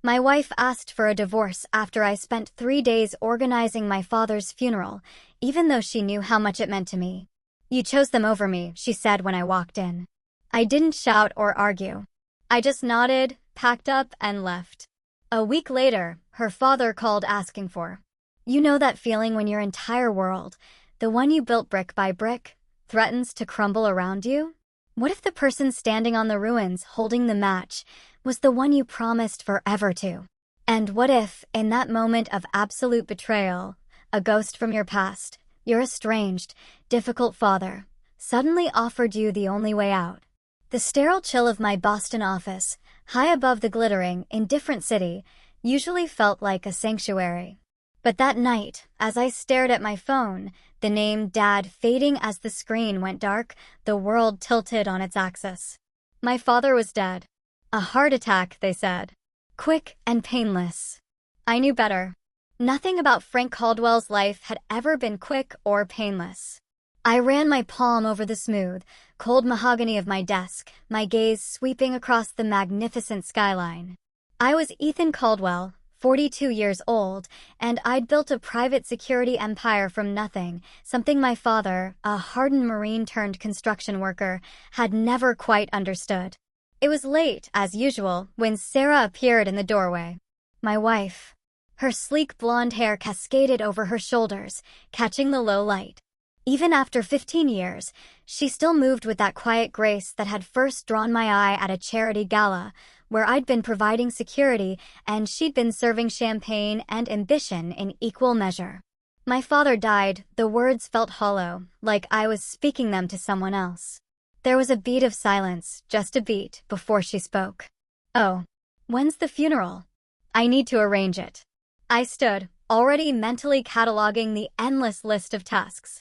My wife asked for a divorce after I spent 3 days organizing my father's funeral, even though she knew how much it meant to me. You chose them over me, she said when I walked in. I didn't shout or argue. I just nodded, packed up, and left. A week later, her father called asking for. You know that feeling when your entire world, the one you built brick by brick, threatens to crumble around you? What if the person standing on the ruins holding the match was the one you promised forever to? And what if, in that moment of absolute betrayal, a ghost from your past, your estranged, difficult father, suddenly offered you the only way out? The sterile chill of my Boston office, high above the glittering, indifferent city, usually felt like a sanctuary. But that night, as I stared at my phone, the name Dad fading as the screen went dark, the world tilted on its axis. My father was dead. A heart attack, they said. Quick and painless. I knew better. Nothing about Frank Caldwell's life had ever been quick or painless. I ran my palm over the smooth, cold mahogany of my desk, my gaze sweeping across the magnificent skyline. I was Ethan Caldwell, 42 years old, and I'd built a private security empire from nothing, something my father, a hardened Marine turned construction worker, had never quite understood. It was late, as usual, when Sarah appeared in the doorway. My wife. Her sleek blonde hair cascaded over her shoulders, catching the low light. Even after 15 years, she still moved with that quiet grace that had first drawn my eye at a charity gala, where I'd been providing security and she'd been serving champagne and ambition in equal measure. My father died, the words felt hollow, like I was speaking them to someone else. There was a beat of silence, just a beat, before she spoke. Oh, when's the funeral? I need to arrange it. I stood, already mentally cataloging the endless list of tasks.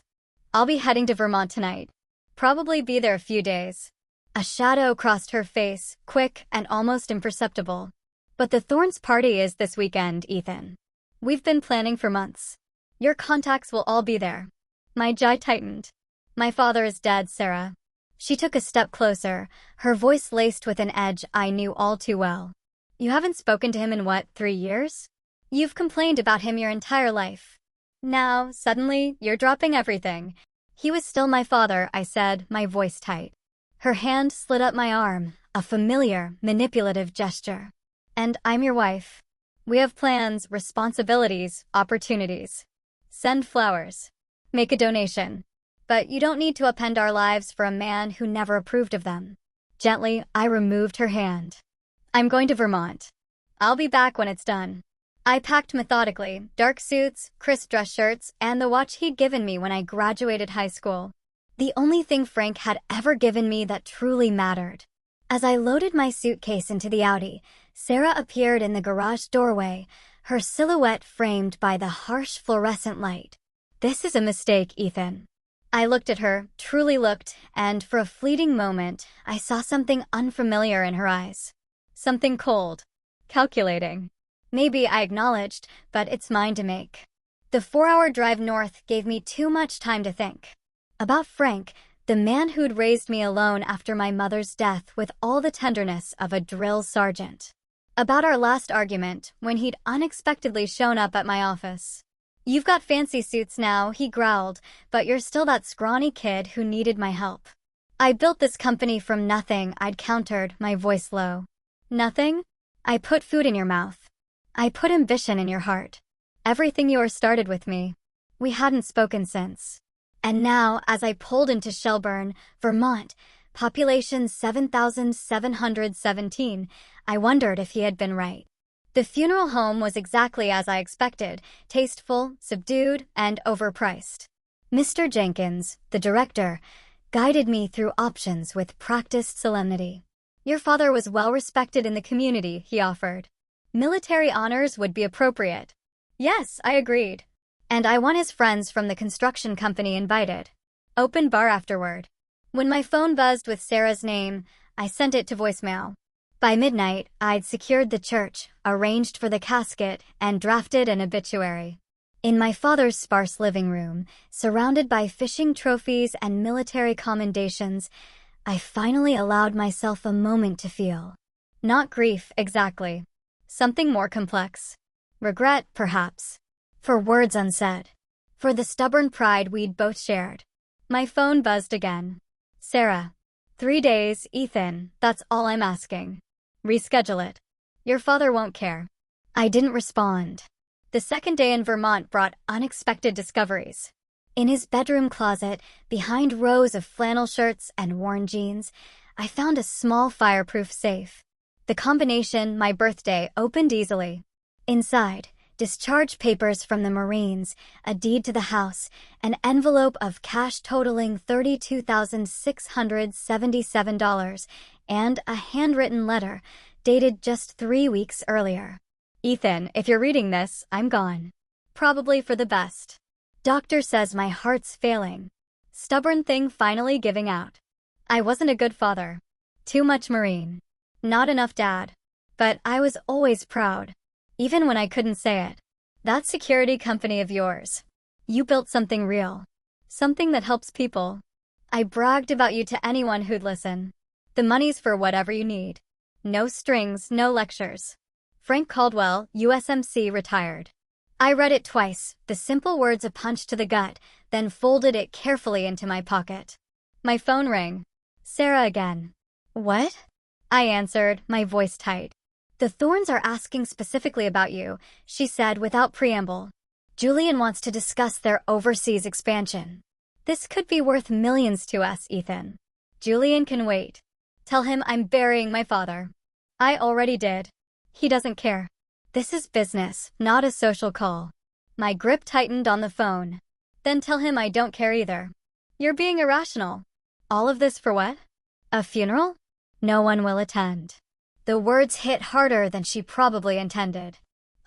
I'll be heading to Vermont tonight. Probably be there a few days. A shadow crossed her face, quick and almost imperceptible. But the Thorns party is this weekend, Ethan. We've been planning for months. Your contacts will all be there. My jaw tightened. My father is dead, Sarah. She took a step closer, her voice laced with an edge I knew all too well. You haven't spoken to him in what, 3 years? You've complained about him your entire life. Now, suddenly, you're dropping everything. He was still my father, I said, my voice tight. Her hand slid up my arm, a familiar, manipulative gesture. And I'm your wife. We have plans, responsibilities, opportunities. Send flowers. Make a donation. But you don't need to upend our lives for a man who never approved of them. Gently, I removed her hand. I'm going to Vermont. I'll be back when it's done. I packed methodically, dark suits, crisp dress shirts, and the watch he'd given me when I graduated high school. The only thing Frank had ever given me that truly mattered. As I loaded my suitcase into the Audi, Sarah appeared in the garage doorway, her silhouette framed by the harsh fluorescent light. This is a mistake, Ethan. I looked at her, truly looked, and for a fleeting moment, I saw something unfamiliar in her eyes. Something cold. Calculating. Maybe, I acknowledged, but it's mine to make. The 4-hour drive north gave me too much time to think. About Frank, the man who'd raised me alone after my mother's death with all the tenderness of a drill sergeant. About our last argument, when he'd unexpectedly shown up at my office. You've got fancy suits now, he growled, but you're still that scrawny kid who needed my help. I built this company from nothing, I'd countered, my voice low. Nothing? I put food in your mouth. I put ambition in your heart. Everything yours started with me. We hadn't spoken since. And now, as I pulled into Shelburne, Vermont, population 7,717, I wondered if he had been right. The funeral home was exactly as I expected, tasteful, subdued, and overpriced. Mr. Jenkins, the director, guided me through options with practiced solemnity. Your father was well respected in the community, he offered. Military honors would be appropriate. Yes, I agreed. And I want his friends from the construction company invited. Open bar afterward. When my phone buzzed with Sarah's name, I sent it to voicemail. By midnight, I'd secured the church, arranged for the casket, and drafted an obituary. In my father's sparse living room, surrounded by fishing trophies and military commendations, I finally allowed myself a moment to feel. Not grief, exactly. Something more complex. Regret, perhaps. For words unsaid. For the stubborn pride we'd both shared. My phone buzzed again. Sarah. 3 days, Ethan, that's all I'm asking. Reschedule it. Your father won't care. I didn't respond. The second day in Vermont brought unexpected discoveries. In his bedroom closet, behind rows of flannel shirts and worn jeans, I found a small fireproof safe. The combination, my birthday, opened easily. Inside, discharge papers from the Marines, a deed to the house, an envelope of cash totaling $32,677, and a handwritten letter dated just 3 weeks earlier. Ethan, if you're reading this, I'm gone. Probably for the best. Doctor says my heart's failing. Stubborn thing finally giving out. I wasn't a good father. Too much Marine. Not enough dad. But I was always proud. Even when I couldn't say it. That security company of yours. You built something real. Something that helps people. I bragged about you to anyone who'd listen. The money's for whatever you need. No strings, no lectures. Frank Caldwell, USMC, retired. I read it twice, the simple words a punch to the gut, then folded it carefully into my pocket. My phone rang. Sarah again. What? I answered, my voice tight. The Thorns are asking specifically about you, she said without preamble. Julian wants to discuss their overseas expansion. This could be worth millions to us, Ethan. Julian can wait. Tell him I'm burying my father. I already did. He doesn't care. This is business, not a social call. My grip tightened on the phone. Then tell him I don't care either. You're being irrational. All of this for what? A funeral? No one will attend. The words hit harder than she probably intended.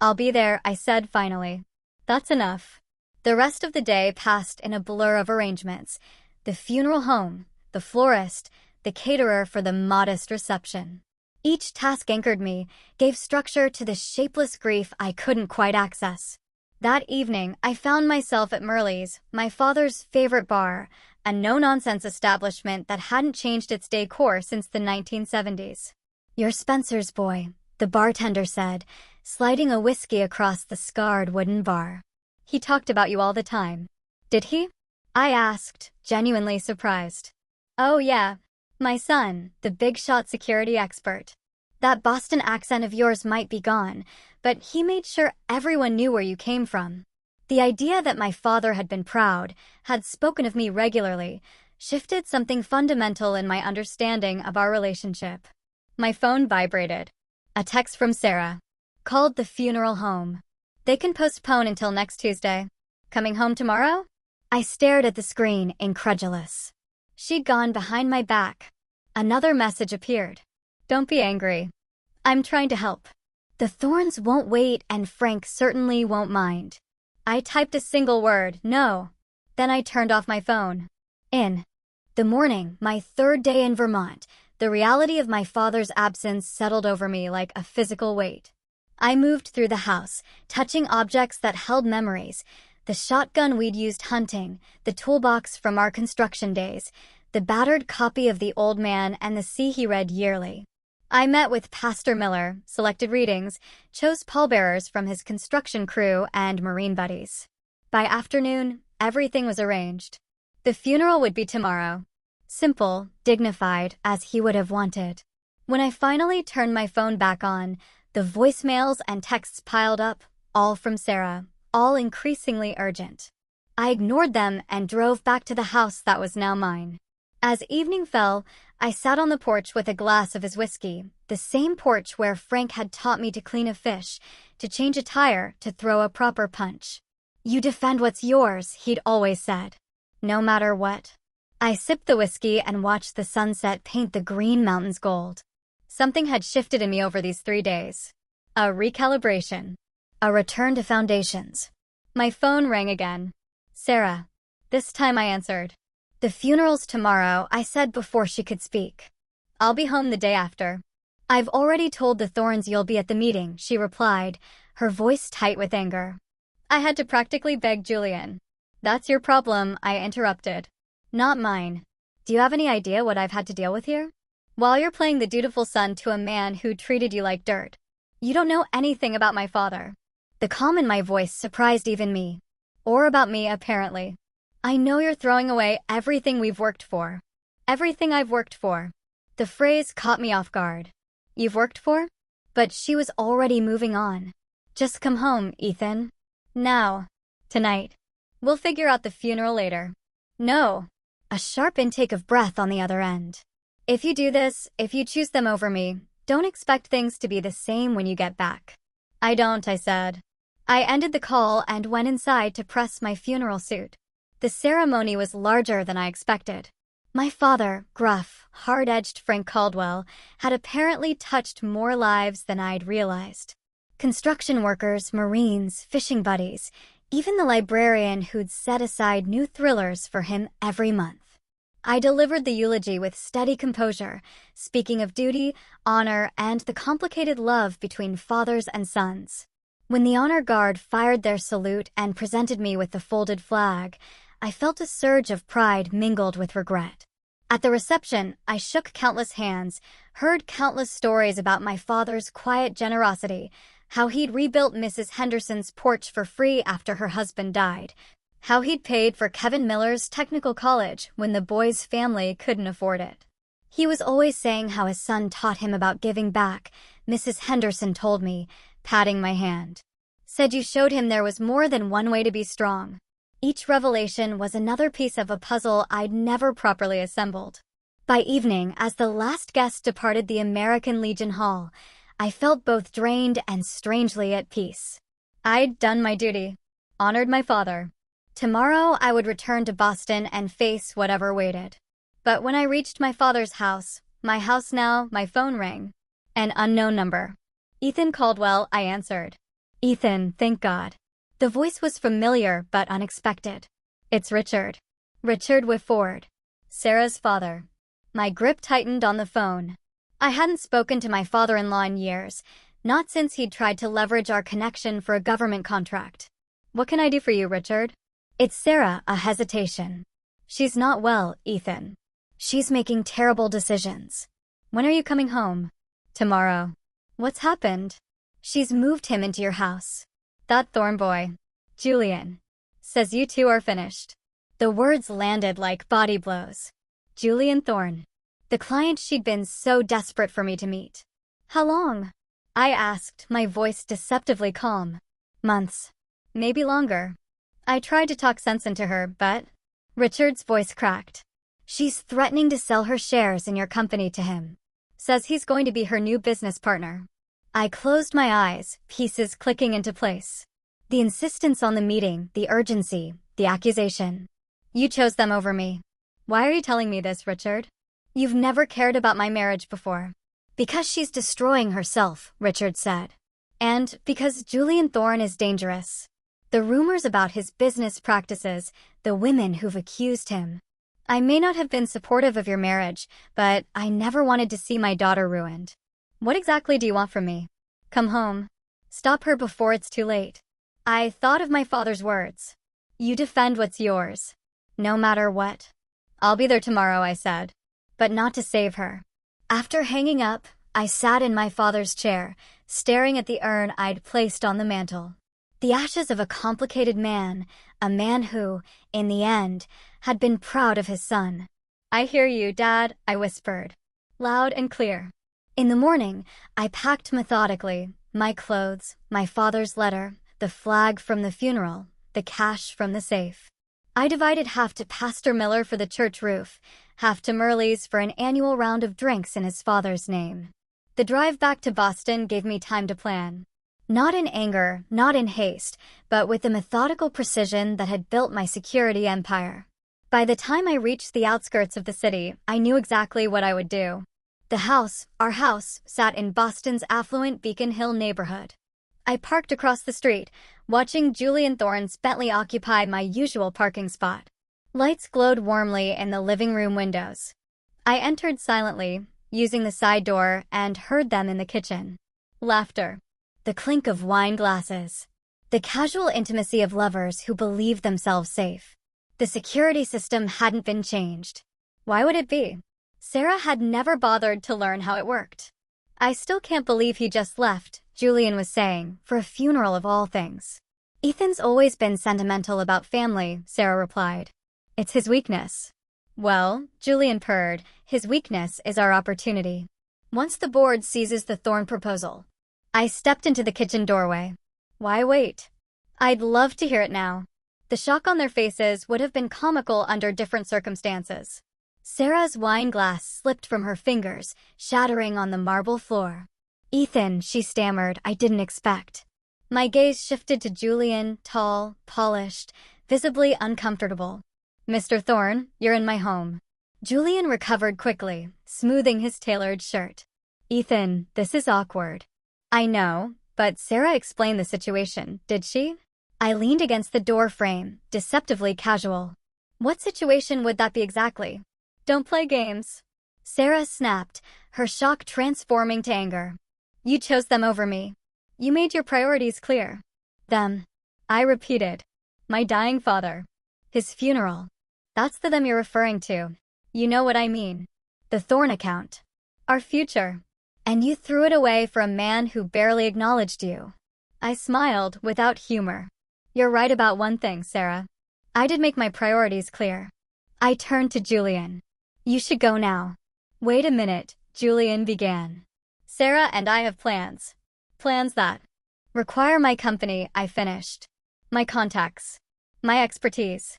I'll be there, I said finally. That's enough. The rest of the day passed in a blur of arrangements. The funeral home, the florist, the caterer for the modest reception. Each task anchored me, gave structure to the shapeless grief I couldn't quite access. That evening, I found myself at Merle's, my father's favorite bar, a no-nonsense establishment that hadn't changed its decor since the 1970s. You're Spencer's boy, the bartender said, sliding a whiskey across the scarred wooden bar. He talked about you all the time. Did he? I asked, genuinely surprised. Oh yeah, my son, the big-shot security expert. That Boston accent of yours might be gone, but he made sure everyone knew where you came from. The idea that my father had been proud, had spoken of me regularly, shifted something fundamental in my understanding of our relationship. My phone vibrated. A text from Sarah. Called the funeral home. They can postpone until next Tuesday. Coming home tomorrow? I stared at the screen, incredulous. She'd gone behind my back. Another message appeared. Don't be angry. I'm trying to help. The Thorns won't wait and Frank certainly won't mind. I typed a single word, no. Then I turned off my phone. In the morning, my third day in Vermont, the reality of my father's absence settled over me like a physical weight. I moved through the house, touching objects that held memories. The shotgun we'd used hunting, the toolbox from our construction days, the battered copy of The Old Man and the Sea he read yearly. I met with Pastor Miller, selected readings, chose pallbearers from his construction crew and Marine buddies. By afternoon, everything was arranged. The funeral would be tomorrow. Simple, dignified, as he would have wanted. When I finally turned my phone back on, the voicemails and texts piled up, all from Sarah, all increasingly urgent. I ignored them and drove back to the house that was now mine. As evening fell, I sat on the porch with a glass of his whiskey, the same porch where Frank had taught me to clean a fish, to change a tire, to throw a proper punch. You defend what's yours, he'd always said. No matter what. I sipped the whiskey and watched the sunset paint the green mountains gold. Something had shifted in me over these 3 days. A recalibration. A return to foundations. My phone rang again. Sarah. This time I answered. The funeral's tomorrow, I said before she could speak. I'll be home the day after. I've already told the Thorns you'll be at the meeting, she replied, her voice tight with anger. I had to practically beg Julian. That's your problem, I interrupted. Not mine. Do you have any idea what I've had to deal with here? While you're playing the dutiful son to a man who treated you like dirt. You don't know anything about my father. The calm in my voice surprised even me. Or about me, apparently. I know you're throwing away everything we've worked for. Everything I've worked for. The phrase caught me off guard. You've worked for? But she was already moving on. Just come home, Ethan. Now. Tonight. We'll figure out the funeral later. No. A sharp intake of breath on the other end. If you do this, if you choose them over me, don't expect things to be the same when you get back. I don't, I said. I ended the call and went inside to press my funeral suit. The ceremony was larger than I expected. My father, gruff, hard-edged Frank Caldwell, had apparently touched more lives than I'd realized. Construction workers, Marines, fishing buddies, even the librarian who'd set aside new thrillers for him every month. I delivered the eulogy with steady composure, speaking of duty, honor, and the complicated love between fathers and sons. When the honor guard fired their salute and presented me with the folded flag, I felt a surge of pride mingled with regret. At the reception, I shook countless hands, heard countless stories about my father's quiet generosity, how he'd rebuilt Mrs. Henderson's porch for free after her husband died, how he'd paid for Kevin Miller's technical college when the boy's family couldn't afford it. He was always saying how his son taught him about giving back, Mrs. Henderson told me, patting my hand. Said you showed him there was more than one way to be strong. Each revelation was another piece of a puzzle I'd never properly assembled. By evening, as the last guest departed the American Legion Hall, I felt both drained and strangely at peace. I'd done my duty, honored my father. Tomorrow I would return to Boston and face whatever waited. But when I reached my father's house now, my phone rang. An unknown number. Ethan Caldwell, I answered. Ethan, thank God. The voice was familiar but unexpected. It's Richard. Richard Whitford. Sarah's father. My grip tightened on the phone. I hadn't spoken to my father-in-law in years, not since he'd tried to leverage our connection for a government contract. What can I do for you, Richard? It's Sarah, a hesitation. She's not well, Ethan. She's making terrible decisions. When are you coming home? Tomorrow. What's happened? She's moved him into your house. That Thorne boy, Julian, says you two are finished. The words landed like body blows. Julian Thorne. The client she'd been so desperate for me to meet. How long? I asked, my voice deceptively calm. Months. Maybe longer. I tried to talk sense into her, but... Richard's voice cracked. She's threatening to sell her shares in your company to him. Says he's going to be her new business partner. I closed my eyes, pieces clicking into place. The insistence on the meeting, the urgency, the accusation. You chose them over me. Why are you telling me this, Richard? You've never cared about my marriage before. Because she's destroying herself, Richard said. And because Julian Thorne is dangerous. The rumors about his business practices, the women who've accused him. I may not have been supportive of your marriage, but I never wanted to see my daughter ruined. What exactly do you want from me? Come home. Stop her before it's too late. I thought of my father's words. You defend what's yours. No matter what. I'll be there tomorrow, I said. But not to save her. After hanging up, I sat in my father's chair, staring at the urn I'd placed on the mantel. The ashes of a complicated man, a man who, in the end, had been proud of his son. I hear you, Dad, I whispered. Loud and clear. In the morning, I packed methodically, my clothes, my father's letter, the flag from the funeral, the cash from the safe. I divided half to Pastor Miller for the church roof, half to Murley's for an annual round of drinks in his father's name. The drive back to Boston gave me time to plan. Not in anger, not in haste, but with the methodical precision that had built my security empire. By the time I reached the outskirts of the city, I knew exactly what I would do. The house, our house, sat in Boston's affluent Beacon Hill neighborhood. I parked across the street, watching Julian Thorne's Bentley occupy my usual parking spot. Lights glowed warmly in the living room windows. I entered silently, using the side door, and heard them in the kitchen. Laughter. The clink of wine glasses. The casual intimacy of lovers who believed themselves safe. The security system hadn't been changed. Why would it be? Sarah had never bothered to learn how it worked. I still can't believe he just left, Julian was saying, for a funeral of all things. Ethan's always been sentimental about family, Sarah replied. It's his weakness. Well, Julian purred, his weakness is our opportunity. Once the board seizes the Thorne proposal. I stepped into the kitchen doorway. Why wait? I'd love to hear it now. The shock on their faces would have been comical under different circumstances. Sarah's wine glass slipped from her fingers, shattering on the marble floor. Ethan, she stammered, I didn't expect. My gaze shifted to Julian, tall, polished, visibly uncomfortable. Mr. Thorne, you're in my home. Julian recovered quickly, smoothing his tailored shirt. Ethan, this is awkward. I know, but Sarah explained the situation, did she? I leaned against the door frame, deceptively casual. What situation would that be exactly? Don't play games. Sarah snapped, her shock transforming to anger. You chose them over me. You made your priorities clear. Them. I repeated. My dying father. His funeral. That's the them you're referring to. You know what I mean. The Thorne account. Our future. And you threw it away for a man who barely acknowledged you. I smiled, without humor. You're right about one thing, Sarah. I did make my priorities clear. I turned to Julian. You should go now. Wait a minute, Julian began. Sarah and I have plans. Plans that require my company, I finished. My contacts. My expertise.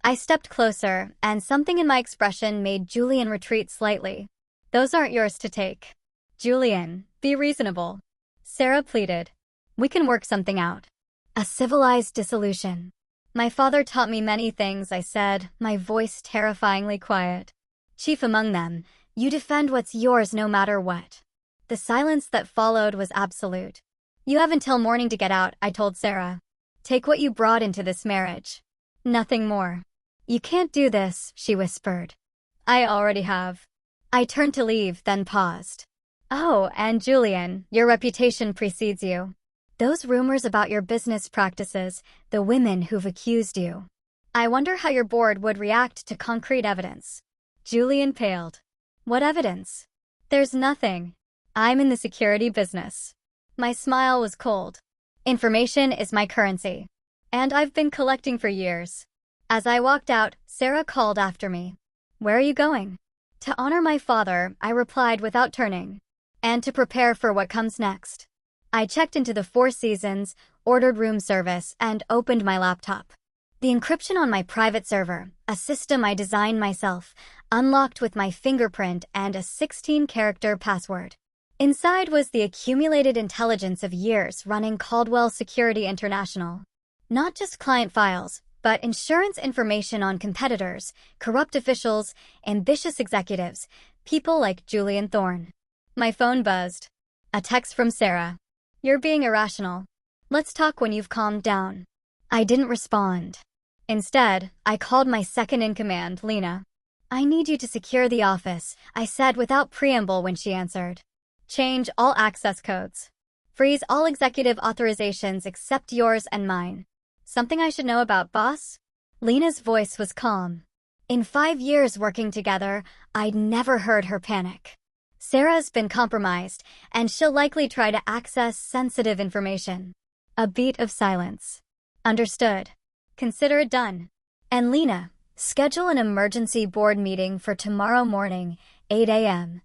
I stepped closer, and something in my expression made Julian retreat slightly. Those aren't yours to take. Julian, be reasonable. Sarah pleaded. We can work something out. A civilized dissolution. My father taught me many things, I said, my voice terrifyingly quiet. Chief among them, you defend what's yours no matter what. The silence that followed was absolute. You have until morning to get out, I told Sarah. Take what you brought into this marriage. Nothing more. You can't do this, she whispered. I already have. I turned to leave, then paused. Oh, and Julian, your reputation precedes you. Those rumors about your business practices, the women who've accused you. I wonder how your board would react to concrete evidence. Julian paled. What evidence? There's nothing. I'm in the security business. My smile was cold. Information is my currency. And I've been collecting for years. As I walked out, Sarah called after me. Where are you going? To honor my father, I replied without turning. And to prepare for what comes next. I checked into the Four Seasons, ordered room service, and opened my laptop. The encryption on my private server, a system I designed myself, unlocked with my fingerprint and a 16-character password. Inside was the accumulated intelligence of years running Caldwell Security International. Not just client files, but insurance information on competitors, corrupt officials, ambitious executives, people like Julian Thorne. My phone buzzed. A text from Sarah. You're being irrational. Let's talk when you've calmed down. I didn't respond. Instead, I called my second-in-command, Lena. I need you to secure the office, I said without preamble when she answered. Change all access codes. Freeze all executive authorizations except yours and mine. Something I should know about, boss? Lena's voice was calm. In 5 years working together, I'd never heard her panic. Sarah's been compromised, and she'll likely try to access sensitive information. A beat of silence. Understood. Consider it done. And Lena, schedule an emergency board meeting for tomorrow morning, 8 a.m.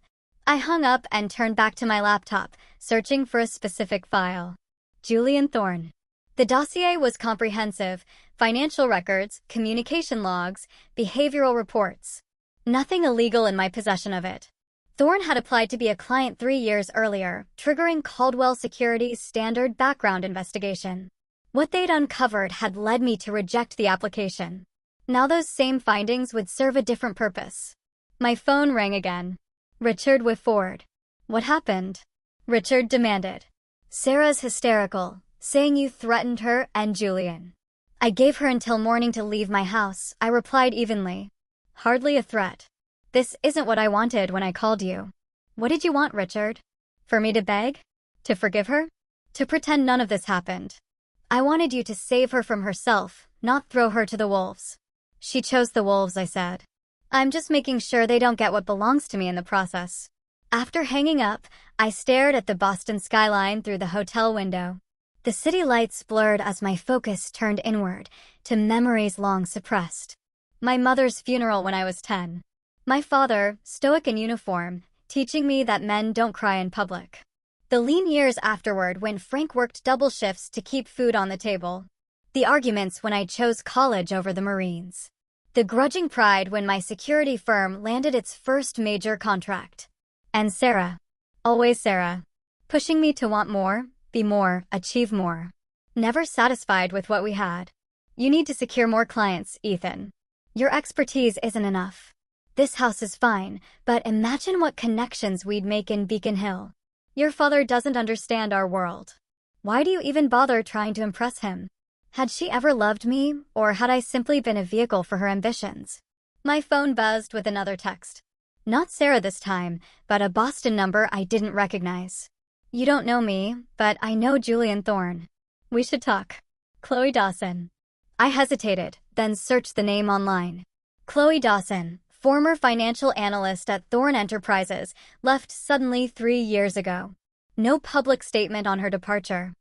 I hung up and turned back to my laptop, searching for a specific file. Julian Thorne. The dossier was comprehensive: financial records, communication logs, behavioral reports. Nothing illegal in my possession of it. Thorne had applied to be a client 3 years earlier, triggering Caldwell Security's standard background investigation. What they'd uncovered had led me to reject the application. Now those same findings would serve a different purpose. My phone rang again. Richard Whifford. What happened? Richard demanded. Sarah's hysterical, saying you threatened her and Julian. I gave her until morning to leave my house, I replied evenly. Hardly a threat. This isn't what I wanted when I called you. What did you want, Richard? For me to beg? To forgive her? To pretend none of this happened? I wanted you to save her from herself, not throw her to the wolves. She chose the wolves, I said. I'm just making sure they don't get what belongs to me in the process. After hanging up, I stared at the Boston skyline through the hotel window. The city lights blurred as my focus turned inward, to memories long suppressed. My mother's funeral when I was 10. My father, stoic in uniform, teaching me that men don't cry in public. The lean years afterward when Frank worked double shifts to keep food on the table. The arguments when I chose college over the Marines. The grudging pride when my security firm landed its first major contract. And Sarah. Always Sarah. Pushing me to want more, be more, achieve more. Never satisfied with what we had. You need to secure more clients, Ethan. Your expertise isn't enough. This house is fine, but imagine what connections we'd make in Beacon Hill. Your father doesn't understand our world. Why do you even bother trying to impress him? Had she ever loved me, or had I simply been a vehicle for her ambitions? My phone buzzed with another text. Not Sarah this time, but a Boston number I didn't recognize. You don't know me, but I know Julian Thorne. We should talk. Chloe Dawson. I hesitated, then searched the name online. Chloe Dawson, former financial analyst at Thorne Enterprises, left suddenly 3 years ago. No public statement on her departure.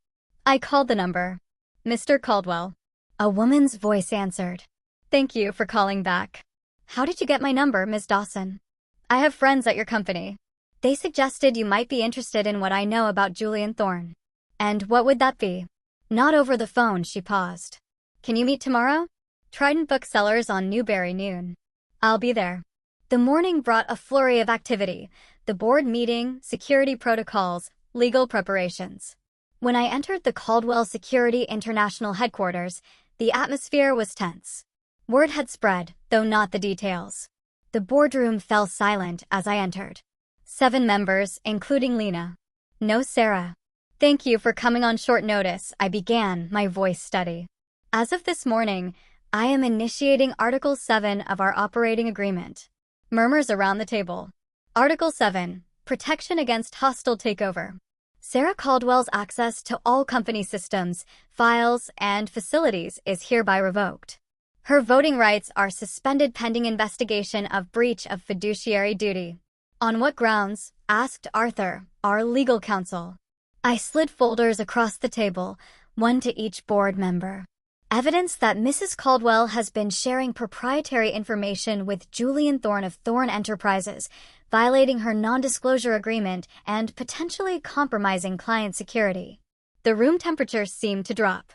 I called the number. Mr. Caldwell. A woman's voice answered. Thank you for calling back. How did you get my number, Ms. Dawson? I have friends at your company. They suggested you might be interested in what I know about Julian Thorne. And what would that be? Not over the phone, she paused. Can you meet tomorrow? Trident Booksellers on Newberry noon. I'll be there. The morning brought a flurry of activity. The board meeting, security protocols, legal preparations. When I entered the Caldwell Security International headquarters, the atmosphere was tense. Word had spread, though not the details. The boardroom fell silent as I entered. 7 members, including Lena. No Sarah. Thank you for coming on short notice, I began, my voice steady. As of this morning, I am initiating Article 7 of our operating agreement. Murmurs around the table. Article 7, Protection against hostile takeover. Sarah Caldwell's access to all company systems, files, and facilities is hereby revoked. Her voting rights are suspended pending investigation of breach of fiduciary duty. On what grounds? Asked Arthur, our legal counsel. I slid folders across the table, one to each board member. Evidence that Mrs. Caldwell has been sharing proprietary information with Julian Thorne of Thorne Enterprises, violating her non-disclosure agreement and potentially compromising client security. The room temperature seemed to drop.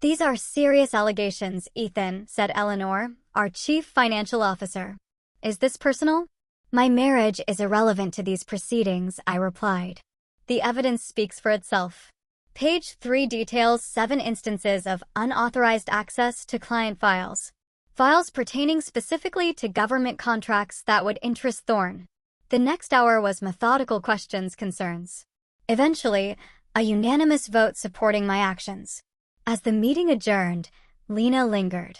These are serious allegations, Ethan, said Eleanor, our chief financial officer. Is this personal? My marriage is irrelevant to these proceedings, I replied. The evidence speaks for itself. Page 3 details 7 instances of unauthorized access to client files. Files pertaining specifically to government contracts that would interest Thorne. The next hour was methodical questions concerns. Eventually, a unanimous vote supporting my actions. As the meeting adjourned, Lena lingered.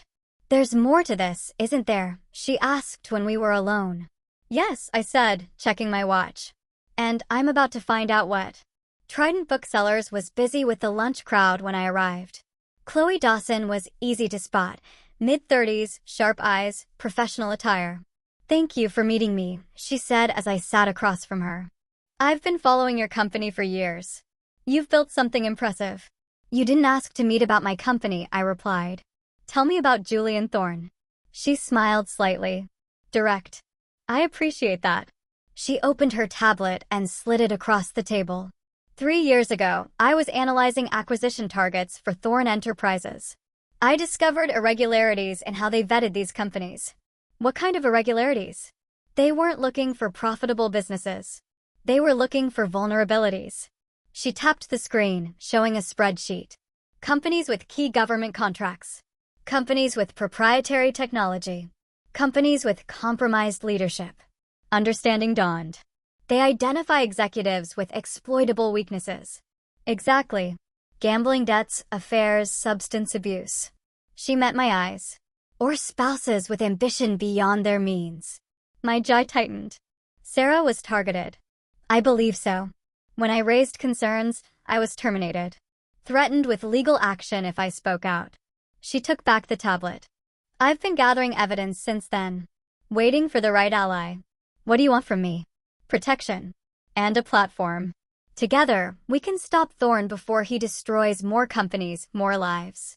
There's more to this, isn't there? She asked when we were alone. Yes, I said, checking my watch. And I'm about to find out what. Trident Booksellers was busy with the lunch crowd when I arrived. Chloe Dawson was easy to spot, mid-30s, sharp eyes, professional attire. Thank you for meeting me, she said as I sat across from her. I've been following your company for years. You've built something impressive. You didn't ask to meet about my company, I replied. Tell me about Julian Thorne. She smiled slightly. Direct. I appreciate that. She opened her tablet and slid it across the table. 3 years ago, I was analyzing acquisition targets for Thorne Enterprises. I discovered irregularities in how they vetted these companies. What kind of irregularities? They weren't looking for profitable businesses. They were looking for vulnerabilities. She tapped the screen, showing a spreadsheet. Companies with key government contracts. Companies with proprietary technology. Companies with compromised leadership. Understanding dawned. They identify executives with exploitable weaknesses. Exactly. Gambling debts, affairs, substance abuse. She met my eyes. Or spouses with ambition beyond their means. My jaw tightened. Sarah was targeted. I believe so. When I raised concerns, I was terminated. Threatened with legal action if I spoke out. She took back the tablet. I've been gathering evidence since then. Waiting for the right ally. What do you want from me? Protection. And a platform. Together, we can stop Thorn before he destroys more companies, more lives.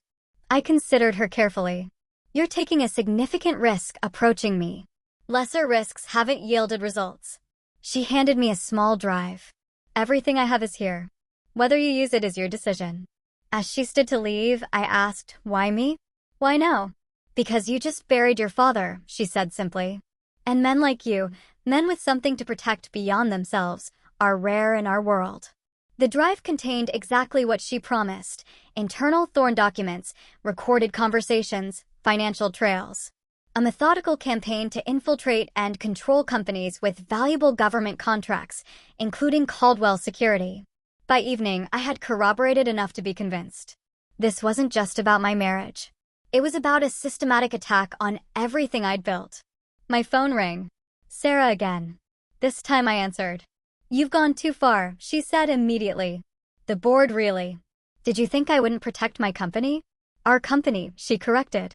I considered her carefully. You're taking a significant risk approaching me. Lesser risks haven't yielded results. She handed me a small drive. Everything I have is here. Whether you use it is your decision. As she stood to leave, I asked, why me? Why no? Because you just buried your father, she said simply. And men like you, men with something to protect beyond themselves, are rare in our world. The drive contained exactly what she promised: internal Thorn documents, recorded conversations, financial trails. A methodical campaign to infiltrate and control companies with valuable government contracts, including Caldwell Security. By evening, I had corroborated enough to be convinced. This wasn't just about my marriage. It was about a systematic attack on everything I'd built. My phone rang. Sarah again. This time I answered. You've gone too far, she said immediately. The board really. Did you think I wouldn't protect my company? Our company, she corrected.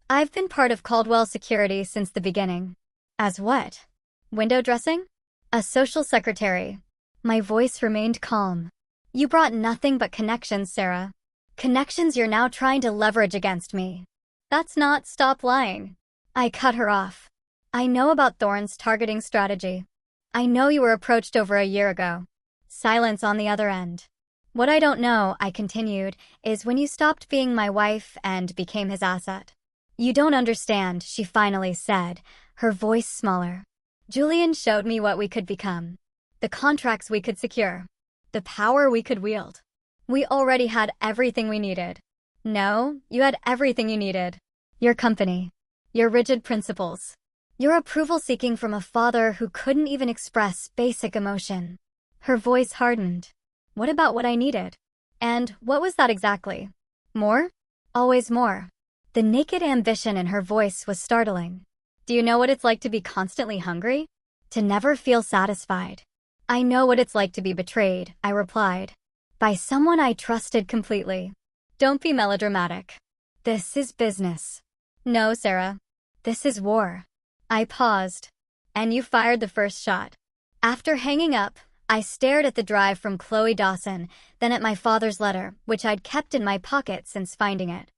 I've been part of Caldwell Security since the beginning. As what? Window dressing? A social secretary. My voice remained calm. You brought nothing but connections, Sarah. Connections you're now trying to leverage against me. That's not stop lying. I cut her off. I know about Thorn's targeting strategy. I know you were approached over a year ago. Silence on the other end. What I don't know, I continued, is when you stopped being my wife and became his asset. You don't understand, she finally said, her voice smaller. Julian showed me what we could become. The contracts we could secure. The power we could wield. We already had everything we needed. No, you had everything you needed. Your company. Your rigid principles. Your approval seeking from a father who couldn't even express basic emotion. Her voice hardened. What about what I needed? And what was that exactly? More? Always more. The naked ambition in her voice was startling. Do you know what it's like to be constantly hungry? To never feel satisfied. I know what it's like to be betrayed, I replied. By someone I trusted completely. Don't be melodramatic. This is business. No, Sarah. This is war. I paused. And you fired the first shot. After hanging up, I stared at the drive from Chloe Dawson, then at my father's letter, which I'd kept in my pocket since finding it.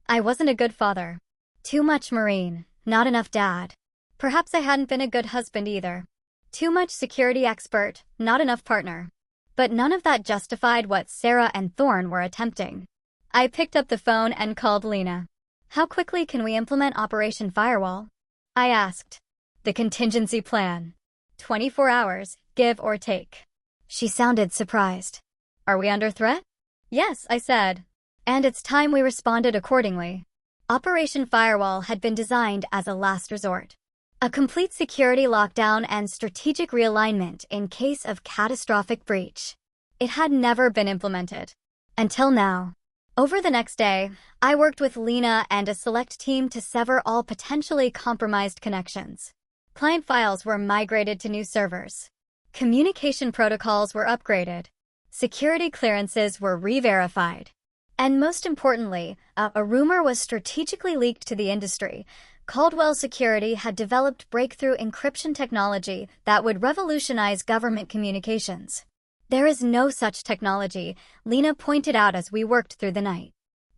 I wasn't a good father. Too much Marine, not enough dad. Perhaps I hadn't been a good husband either. Too much security expert, not enough partner. But none of that justified what Sarah and Thorn were attempting. I picked up the phone and called Lena. How quickly can we implement Operation Firewall? I asked. The contingency plan. 24 hours, give or take. She sounded surprised. Are we under threat? Yes, I said. And it's time we responded accordingly. Operation Firewall had been designed as a last resort. A complete security lockdown and strategic realignment in case of catastrophic breach. It had never been implemented. Until now. Over the next day, I worked with Lena and a select team to sever all potentially compromised connections. Client files were migrated to new servers. Communication protocols were upgraded. Security clearances were re-verified. And most importantly, a rumor was strategically leaked to the industry. Caldwell Security had developed breakthrough encryption technology that would revolutionize government communications. There is no such technology, Lena pointed out as we worked through the night.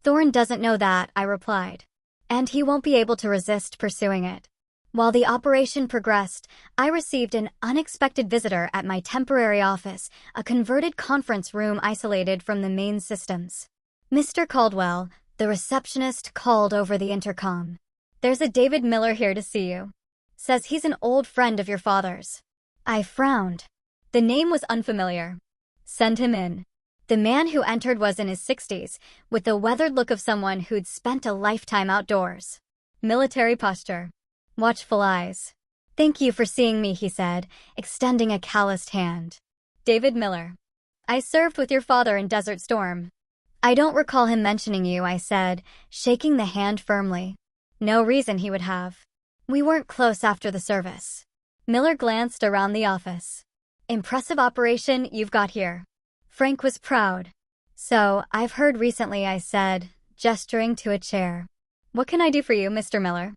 Thorn doesn't know that, I replied. And he won't be able to resist pursuing it. While the operation progressed, I received an unexpected visitor at my temporary office, a converted conference room isolated from the main systems. Mr. Caldwell, the receptionist, called over the intercom. There's a David Miller here to see you. Says he's an old friend of your father's. I frowned. The name was unfamiliar. Send him in. The man who entered was in his 60s, with the weathered look of someone who'd spent a lifetime outdoors. Military posture. Watchful eyes. Thank you for seeing me, he said, extending a calloused hand. David Miller. I served with your father in Desert Storm. I don't recall him mentioning you, I said, shaking the hand firmly. No reason he would have. We weren't close after the service. Miller glanced around the office. Impressive operation you've got here. Frank was proud. So, I've heard recently, I said, gesturing to a chair. What can I do for you, Mr. Miller?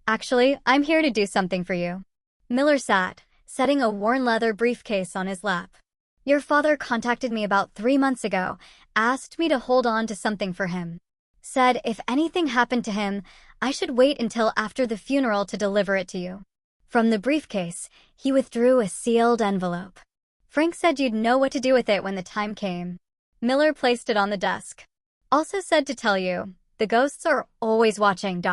Actually, I'm here to do something for you. Miller sat, setting a worn leather briefcase on his lap. Your father contacted me about 3 months ago, asked me to hold on to something for him. Said if anything happened to him, I should wait until after the funeral to deliver it to you. From the briefcase, he withdrew a sealed envelope. Frank said you'd know what to do with it when the time came. Miller placed it on the desk. Also said to tell you, the ghosts are always watching.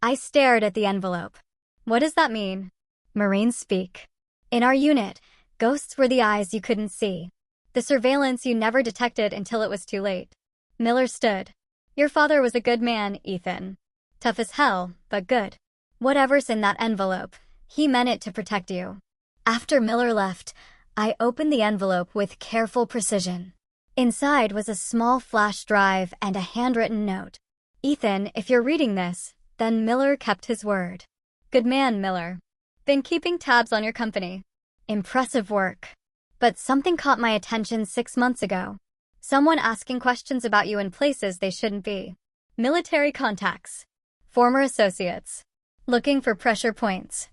I stared at the envelope. What does that mean? Marines speak. In our unit, ghosts were the eyes you couldn't see. The surveillance you never detected until it was too late. Miller stood. Your father was a good man, Ethan. Tough as hell, but good. Whatever's in that envelope, he meant it to protect you. After Miller left, I opened the envelope with careful precision. Inside was a small flash drive and a handwritten note. Ethan, if you're reading this, then Miller kept his word. Good man, Miller. Been keeping tabs on your company. Impressive work. But something caught my attention 6 months ago. Someone asking questions about you in places they shouldn't be. Military contacts. Former associates. Looking for pressure points.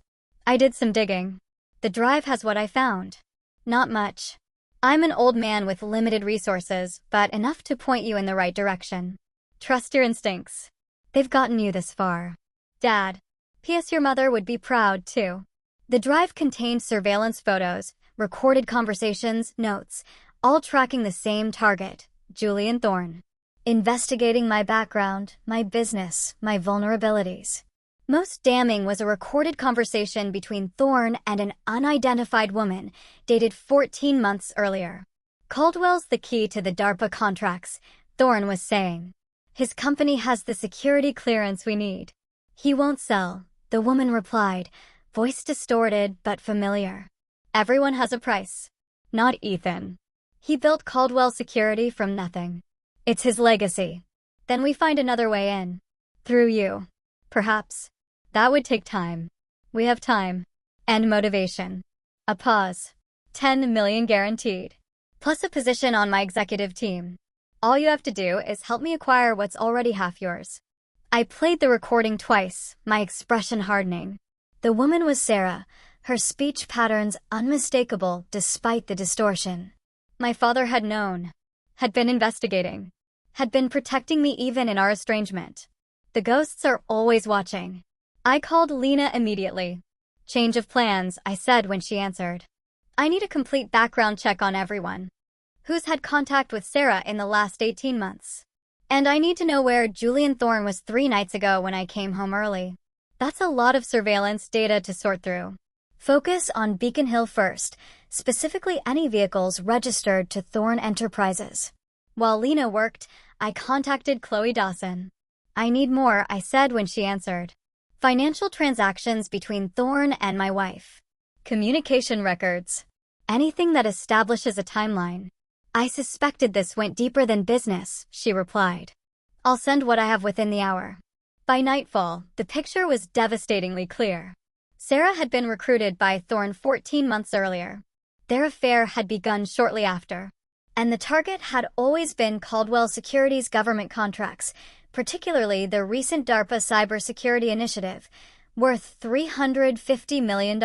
I did some digging. The drive has what I found. Not much. I'm an old man with limited resources, but enough to point you in the right direction. Trust your instincts. They've gotten you this far. Dad. P.S. Your mother would be proud, too. The drive contained surveillance photos, recorded conversations, notes, all tracking the same target, Julian Thorne. Investigating my background, my business, my vulnerabilities. Most damning was a recorded conversation between Thorne and an unidentified woman, dated 14 months earlier. Caldwell's the key to the DARPA contracts, Thorne was saying. His company has the security clearance we need. He won't sell, the woman replied, voice distorted but familiar. Everyone has a price. Not Ethan. He built Caldwell Security from nothing. It's his legacy. Then we find another way in. Through you. Perhaps. That would take time. We have time. And motivation. A pause. 10 million guaranteed. Plus a position on my executive team. All you have to do is help me acquire what's already half yours. I played the recording twice, my expression hardening. The woman was Sarah, her speech patterns unmistakable despite the distortion. My father had known. Had been investigating. Had been protecting me even in our estrangement. The ghosts are always watching. I called Lena immediately. Change of plans, I said when she answered. I need a complete background check on everyone. Who's had contact with Sarah in the last 18 months? And I need to know where Julian Thorne was 3 nights ago when I came home early. That's a lot of surveillance data to sort through. Focus on Beacon Hill first, specifically any vehicles registered to Thorne Enterprises. While Lena worked, I contacted Chloe Dawson. I need more, I said when she answered. Financial transactions between Thorne and my wife. Communication records. Anything that establishes a timeline. I suspected this went deeper than business, she replied. I'll send what I have within the hour. By nightfall, the picture was devastatingly clear. Sarah had been recruited by Thorne 14 months earlier. Their affair had begun shortly after. And the target had always been Caldwell Security's government contracts, particularly the recent DARPA cybersecurity initiative, worth $350 million.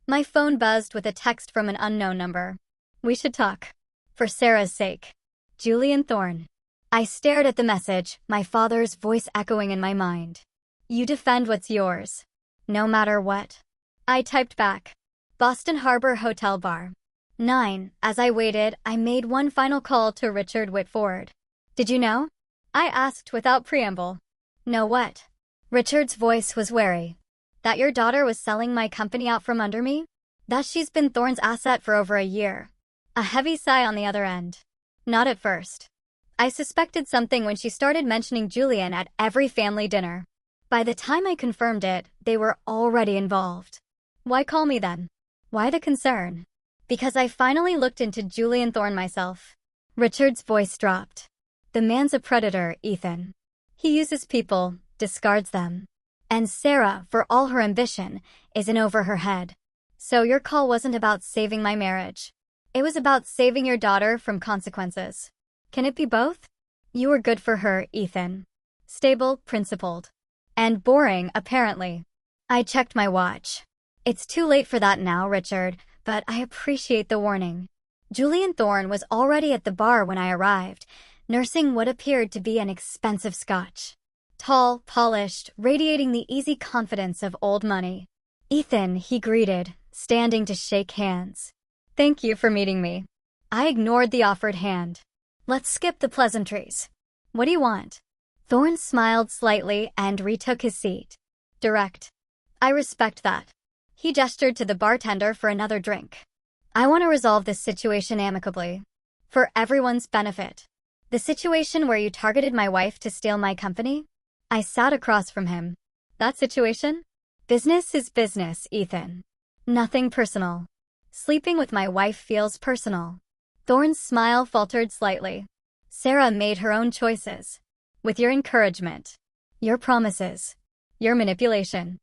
My phone buzzed with a text from an unknown number. We should talk. For Sarah's sake. Julian Thorne. I stared at the message, my father's voice echoing in my mind. You defend what's yours. No matter what. I typed back. Boston Harbor Hotel Bar. 9. As I waited, I made one final call to Richard Whitford. Did you know? I asked without preamble. Know what? Richard's voice was wary. That your daughter was selling my company out from under me? That she's been Thorne's asset for over a year. A heavy sigh on the other end. Not at first. I suspected something when she started mentioning Julian at every family dinner. By the time I confirmed it, they were already involved. Why call me then? Why the concern? Because I finally looked into Julian Thorne myself. Richard's voice dropped. The man's a predator, Ethan. He uses people, discards them. And Sarah, for all her ambition, is in over her head. So your call wasn't about saving my marriage. It was about saving your daughter from consequences. Can it be both? You were good for her, Ethan. Stable, principled. And boring, apparently. I checked my watch. It's too late for that now, Richard, but I appreciate the warning. Julian Thorne was already at the bar when I arrived, nursing what appeared to be an expensive scotch. Tall, polished, radiating the easy confidence of old money. "Ethan," he greeted, standing to shake hands. "Thank you for meeting me." I ignored the offered hand. "Let's skip the pleasantries. What do you want?" Thorne smiled slightly and retook his seat. "Direct. I respect that." He gestured to the bartender for another drink. "I want to resolve this situation amicably. For everyone's benefit." "The situation where you targeted my wife to steal my company?" I sat across from him. "That situation? Business is business, Ethan. Nothing personal. Sleeping with my wife feels personal." Thorne's smile faltered slightly. "Sarah made her own choices. With your encouragement. Your promises. Your manipulation.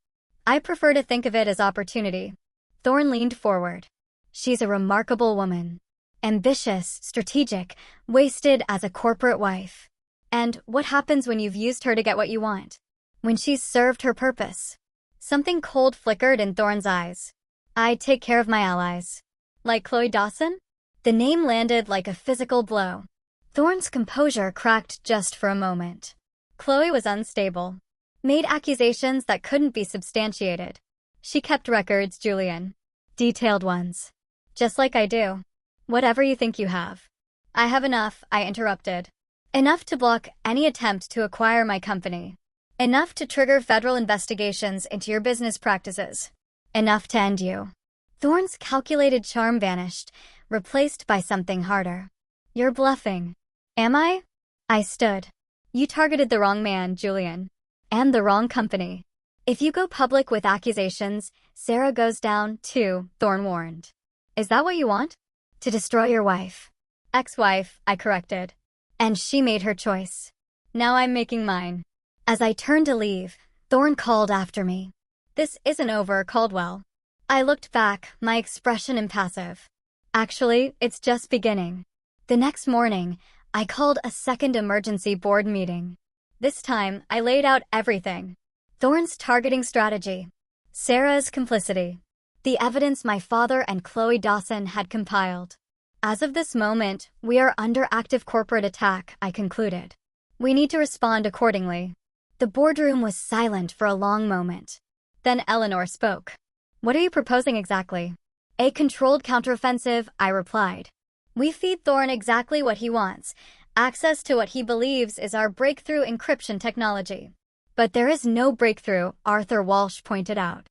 I prefer to think of it as opportunity." Thorne leaned forward. "She's a remarkable woman. Ambitious, strategic, wasted as a corporate wife. And what happens when you've used her to get what you want? When she's served her purpose?" Something cold flickered in Thorne's eyes. "I take care of my allies." "Like Chloe Dawson?" The name landed like a physical blow. Thorne's composure cracked just for a moment. Chloe was unstable. Made accusations that couldn't be substantiated. She kept records, Julian. Detailed ones. Just like I do. Whatever you think you have. "I have enough," I interrupted. "Enough to block any attempt to acquire my company. Enough to trigger federal investigations into your business practices. Enough to end you." Thorne's calculated charm vanished, replaced by something harder. "You're bluffing." "Am I?" I stood. "You targeted the wrong man, Julian. And the wrong company. If you go public with accusations, Sarah goes down too," Thorne warned. "Is that what you want?" "To destroy your wife." "Ex-wife," I corrected. "And she made her choice. Now I'm making mine." As I turned to leave, Thorne called after me. "This isn't over, Caldwell." I looked back, my expression impassive. "Actually, it's just beginning." The next morning, I called a second emergency board meeting. This time, I laid out everything. Thorne's targeting strategy. Sarah's complicity. The evidence my father and Chloe Dawson had compiled. "As of this moment, we are under active corporate attack," I concluded. "We need to respond accordingly." The boardroom was silent for a long moment. Then Eleanor spoke. "What are you proposing exactly?" "A controlled counteroffensive," I replied. "We feed Thorne exactly what he wants, access to what he believes is our breakthrough encryption technology." "But there is no breakthrough," Arthur Walsh pointed out.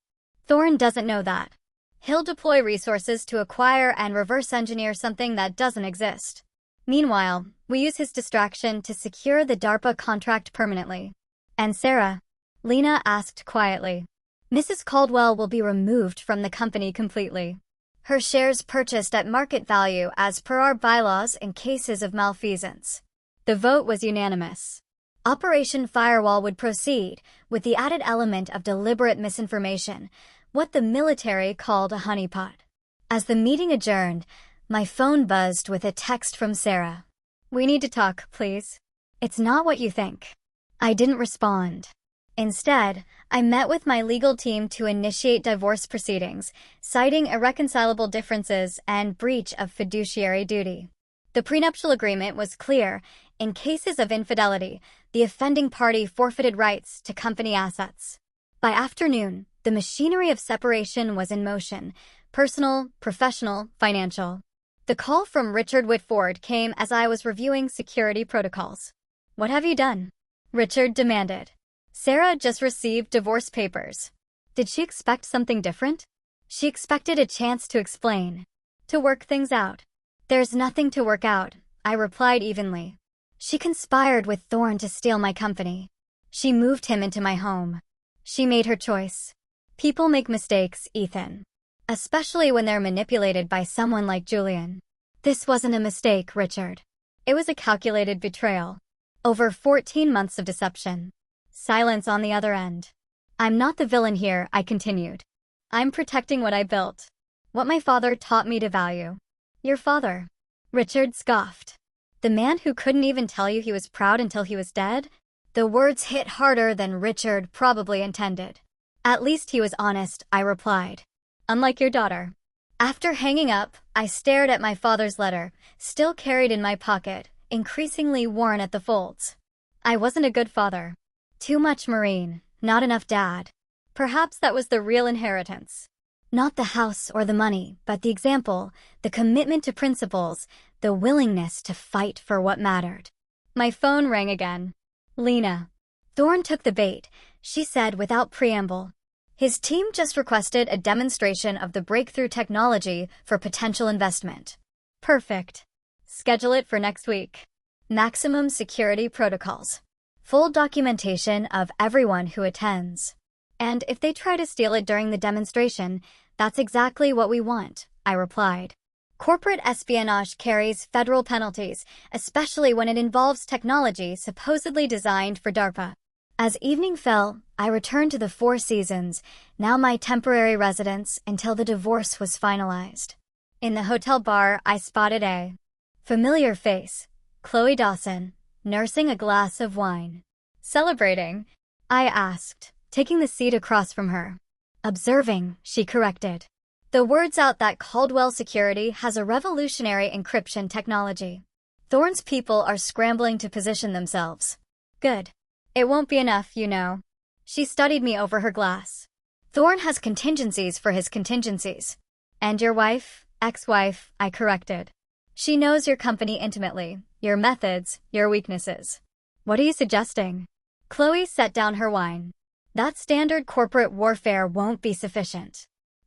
"Thorne doesn't know that. He'll deploy resources to acquire and reverse engineer something that doesn't exist. Meanwhile, we use his distraction to secure the DARPA contract permanently." "And Sarah?" Lena asked quietly. "Mrs. Caldwell will be removed from the company completely. Her shares purchased at market value as per our bylaws in cases of malfeasance." The vote was unanimous. Operation Firewall would proceed, with the added element of deliberate misinformation, what the military called a honeypot. As the meeting adjourned, my phone buzzed with a text from Sarah. "We need to talk, please." "It's not what you think." I didn't respond. Instead, I met with my legal team to initiate divorce proceedings, citing irreconcilable differences and breach of fiduciary duty. The prenuptial agreement was clear. In cases of infidelity, the offending party forfeited rights to company assets. By afternoon, the machinery of separation was in motion: personal, professional, financial. The call from Richard Whitford came as I was reviewing security protocols. "What have you done?" Richard demanded. "Sarah just received divorce papers." Did she expect something different? She expected a chance to explain, to work things out. "There's nothing to work out," I replied evenly. She conspired with Thorne to steal my company. She moved him into my home. She made her choice. People make mistakes, Ethan. Especially when they're manipulated by someone like Julian. This wasn't a mistake, Richard. It was a calculated betrayal. Over 14 months of deception. Silence on the other end. "I'm not the villain here," I continued. "I'm protecting what I built. What my father taught me to value." "Your father?" Richard scoffed. "The man who couldn't even tell you he was proud until he was dead?" The words hit harder than Richard probably intended. "At least he was honest," I replied. Unlike your daughter. After hanging up, I stared at my father's letter, still carried in my pocket, increasingly worn at the folds. I wasn't a good father. Too much Marine, not enough dad. Perhaps that was the real inheritance. Not the house or the money, but the example, the commitment to principles, the willingness to fight for what mattered. My phone rang again. Lena. Thorne took the bait, she said without preamble. His team just requested a demonstration of the breakthrough technology for potential investment. Perfect. Schedule it for next week. Maximum security protocols. Full documentation of everyone who attends. And if they try to steal it during the demonstration, that's exactly what we want, I replied. Corporate espionage carries federal penalties, especially when it involves technology supposedly designed for DARPA. As evening fell, I returned to the Four Seasons, now my temporary residence until the divorce was finalized. In the hotel bar, I spotted a familiar face, Chloe Dawson, nursing a glass of wine. Celebrating? I asked, taking the seat across from her. Observing, she corrected. The word's out that Caldwell Security has a revolutionary encryption technology. Thorne's people are scrambling to position themselves. Good. It won't be enough, you know. She studied me over her glass. Thorne has contingencies for his contingencies. And your wife, ex-wife, I corrected. She knows your company intimately, your methods, your weaknesses. What are you suggesting? Chloe set down her wine. That standard corporate warfare won't be sufficient.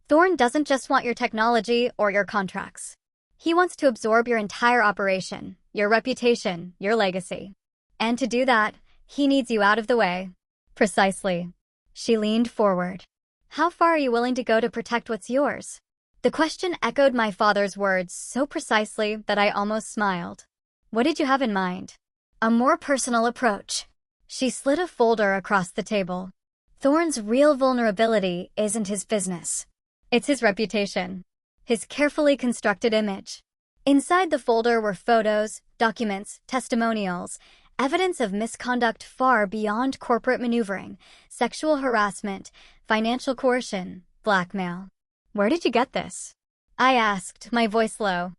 Thorne doesn't just want your technology or your contracts. He wants to absorb your entire operation, your reputation, your legacy. And to do that, he needs you out of the way. Precisely. She leaned forward. How far are you willing to go to protect what's yours? The question echoed my father's words so precisely that I almost smiled. What did you have in mind? A more personal approach. She slid a folder across the table. Thorne's real vulnerability isn't his business. It's his reputation. His carefully constructed image. Inside the folder were photos, documents, testimonials, evidence of misconduct far beyond corporate maneuvering, sexual harassment, financial coercion, blackmail. Where did you get this? I asked, my voice low.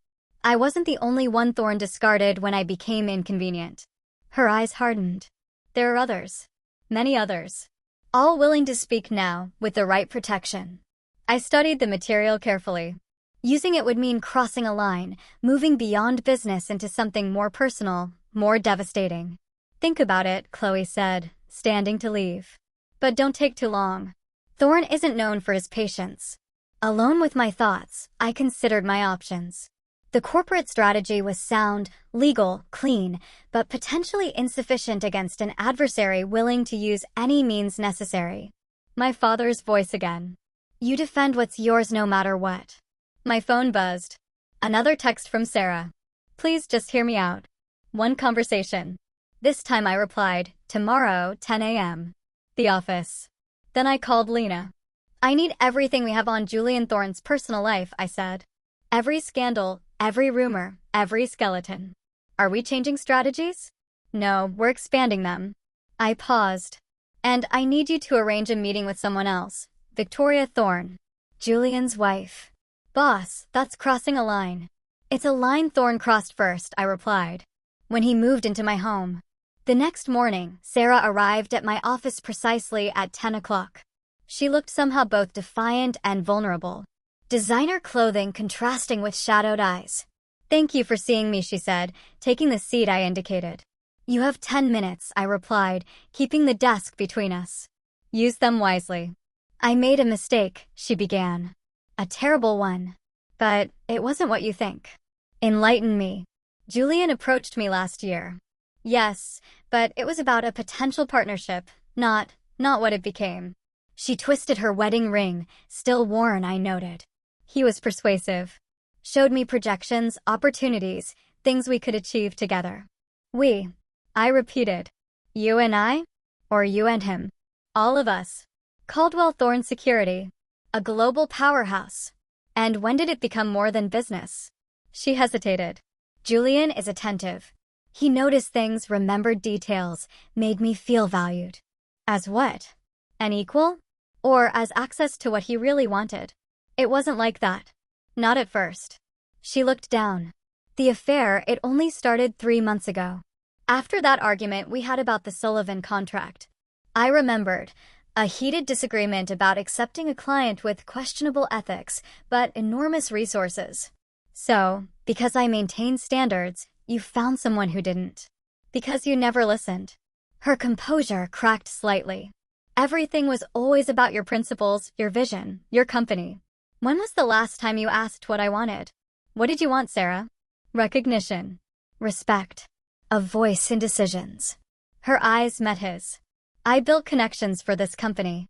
I wasn't the only one Thorne discarded when I became inconvenient. Her eyes hardened. There are others. Many others. All willing to speak now, with the right protection. I studied the material carefully. Using it would mean crossing a line, moving beyond business into something more personal, more devastating. Think about it, Chloe said, standing to leave. But don't take too long. Thorne isn't known for his patience. Alone with my thoughts, I considered my options. The corporate strategy was sound, legal, clean, but potentially insufficient against an adversary willing to use any means necessary. My father's voice again. You defend what's yours no matter what. My phone buzzed. Another text from Sarah. Please just hear me out. One conversation. This time I replied, tomorrow, 10 a.m. The office. Then I called Lena. I need everything we have on Julian Thorne's personal life, I said. Every scandal, every rumor, every skeleton. Are we changing strategies? No, we're expanding them. I paused. And I need you to arrange a meeting with someone else. Victoria Thorne. Julian's wife. Boss, that's crossing a line. It's a line Thorne crossed first, I replied. When he moved into my home. The next morning, Sarah arrived at my office precisely at 10 o'clock. She looked somehow both defiant and vulnerable. Designer clothing contrasting with shadowed eyes. Thank you for seeing me, she said, taking the seat I indicated. You have 10 minutes, I replied, keeping the desk between us. Use them wisely. I made a mistake, she began. A terrible one. But it wasn't what you think. Enlighten me. Julian approached me last year. Yes, but it was about a potential partnership, not what it became. She twisted her wedding ring, still worn, I noted. He was persuasive. Showed me projections, opportunities, things we could achieve together. We. I repeated. You and I? Or you and him? All of us. Caldwell Thorne Security. A global powerhouse. And when did it become more than business? She hesitated. Julian is attentive. He noticed things, remembered details, made me feel valued. As what? An equal? Or as access to what he really wanted? It wasn't like that. Not at first. She looked down. The affair, it only started 3 months ago. After that argument we had about the Sullivan contract. I remembered. A heated disagreement about accepting a client with questionable ethics, but enormous resources. So, because I maintained standards, you found someone who didn't. Because you never listened. Her composure cracked slightly. Everything was always about your principles, your vision, your company. When was the last time you asked what I wanted? What did you want, Sarah? Recognition. Respect. A voice in decisions. Her eyes met his. I built connections for this company.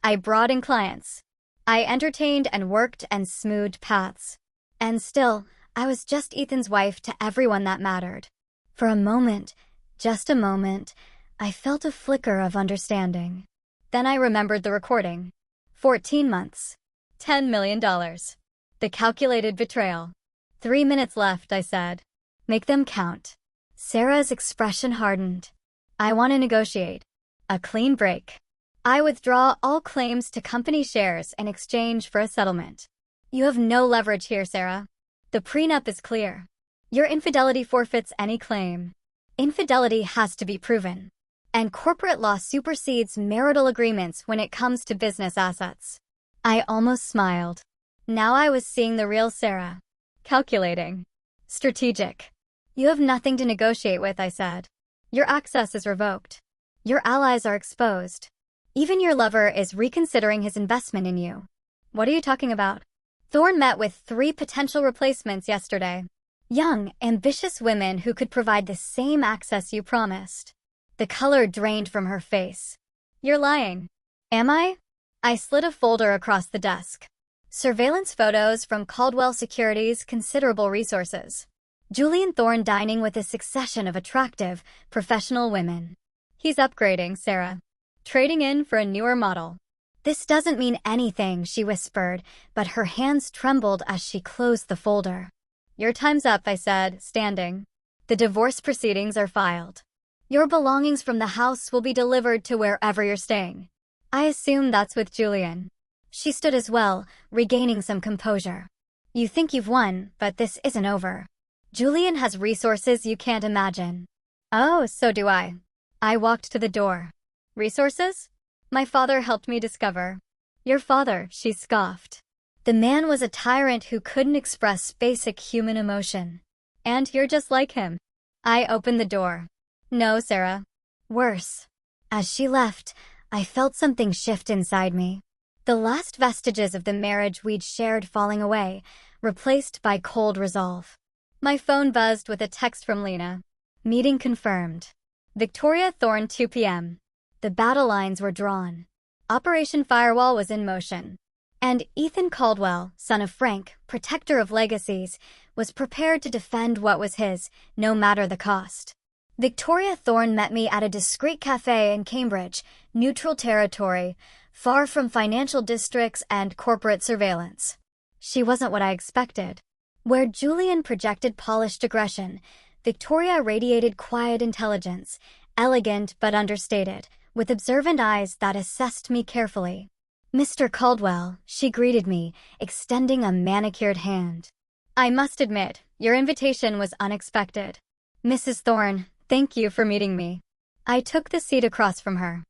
I brought in clients. I entertained and worked and smoothed paths. And still, I was just Ethan's wife to everyone that mattered. For a moment, just a moment, I felt a flicker of understanding. Then I remembered the recording. 14 months. $10 million. The calculated betrayal. 3 minutes left, I said. Make them count. Sarah's expression hardened. I want to negotiate. A clean break. I withdraw all claims to company shares in exchange for a settlement. You have no leverage here, Sarah. The prenup is clear. Your infidelity forfeits any claim. Infidelity has to be proven. And corporate law supersedes marital agreements when it comes to business assets. I almost smiled. Now I was seeing the real Sarah. Calculating. Strategic. You have nothing to negotiate with, I said. Your access is revoked. Your allies are exposed. Even your lover is reconsidering his investment in you. What are you talking about? Thorne met with 3 potential replacements yesterday. Young, ambitious women who could provide the same access you promised. The color drained from her face. You're lying. Am I? I slid a folder across the desk. Surveillance photos from Caldwell Securities' considerable resources. Julian Thorne dining with a succession of attractive, professional women. He's upgrading, Sarah. Trading in for a newer model. This doesn't mean anything, she whispered, but her hands trembled as she closed the folder. Your time's up, I said, standing. The divorce proceedings are filed. Your belongings from the house will be delivered to wherever you're staying. I assume that's with Julian. She stood as well, regaining some composure. You think you've won, but this isn't over. Julian has resources you can't imagine. Oh, so do I. I walked to the door. Resources? My father helped me discover. Your father, she scoffed. The man was a tyrant who couldn't express basic human emotion. And you're just like him. I opened the door. No, Sarah. Worse. As she left, I felt something shift inside me. The last vestiges of the marriage we'd shared falling away, replaced by cold resolve. My phone buzzed with a text from Lena. Meeting confirmed. Victoria Thorne, 2 p.m. The battle lines were drawn. Operation Firewall was in motion. And Ethan Caldwell, son of Frank, protector of legacies, was prepared to defend what was his, no matter the cost. Victoria Thorne met me at a discreet cafe in Cambridge, neutral territory, far from financial districts and corporate surveillance. She wasn't what I expected. Where Julian projected polished aggression, Victoria radiated quiet intelligence, elegant but understated, with observant eyes that assessed me carefully. Mr. Caldwell, she greeted me, extending a manicured hand. I must admit, your invitation was unexpected. Mrs. Thorne, thank you for meeting me. I took the seat across from her.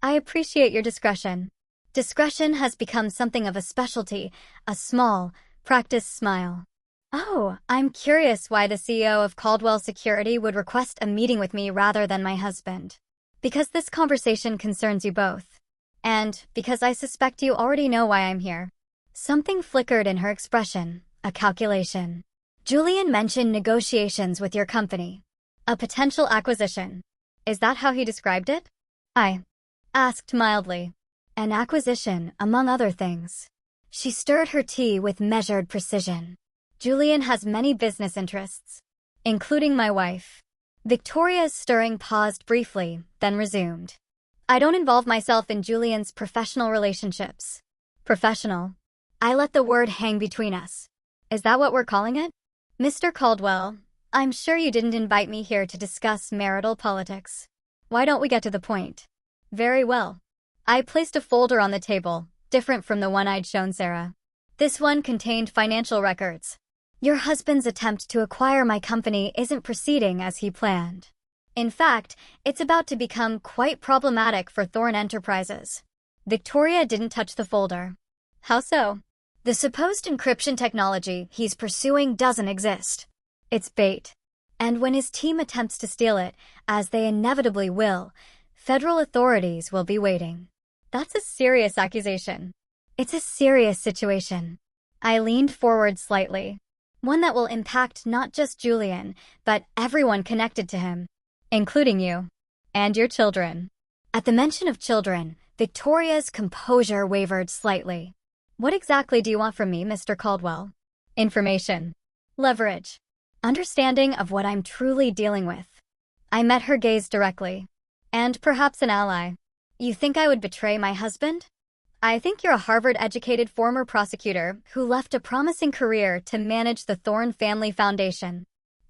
I appreciate your discretion. Discretion has become something of a specialty, a small, practiced smile. Oh, I'm curious why the CEO of Caldwell Security would request a meeting with me rather than my husband. Because this conversation concerns you both. And because I suspect you already know why I'm here. Something flickered in her expression, a calculation. Julian mentioned negotiations with your company. A potential acquisition. Is that how he described it? I asked mildly. An acquisition, among other things. She stirred her tea with measured precision. Julian has many business interests, including my wife. Victoria's stirring paused briefly, then resumed. I don't involve myself in Julian's professional relationships. Professional. I let the word hang between us. Is that what we're calling it? Mr. Caldwell, I'm sure you didn't invite me here to discuss marital politics. Why don't we get to the point? Very well. I placed a folder on the table, different from the one I'd shown Sarah. This one contained financial records. Your husband's attempt to acquire my company isn't proceeding as he planned. In fact, it's about to become quite problematic for Thorn Enterprises. Victoria didn't touch the folder. How so? The supposed encryption technology he's pursuing doesn't exist. It's bait. And when his team attempts to steal it, as they inevitably will, federal authorities will be waiting. That's a serious accusation. It's a serious situation. I leaned forward slightly. One that will impact not just Julian, but everyone connected to him, including you and your children. At the mention of children, Victoria's composure wavered slightly. What exactly do you want from me, Mr. Caldwell? Information. Leverage. Understanding of what I'm truly dealing with. I met her gaze directly. And perhaps an ally. You think I would betray my husband? I think you're a Harvard-educated former prosecutor who left a promising career to manage the Thorn Family Foundation.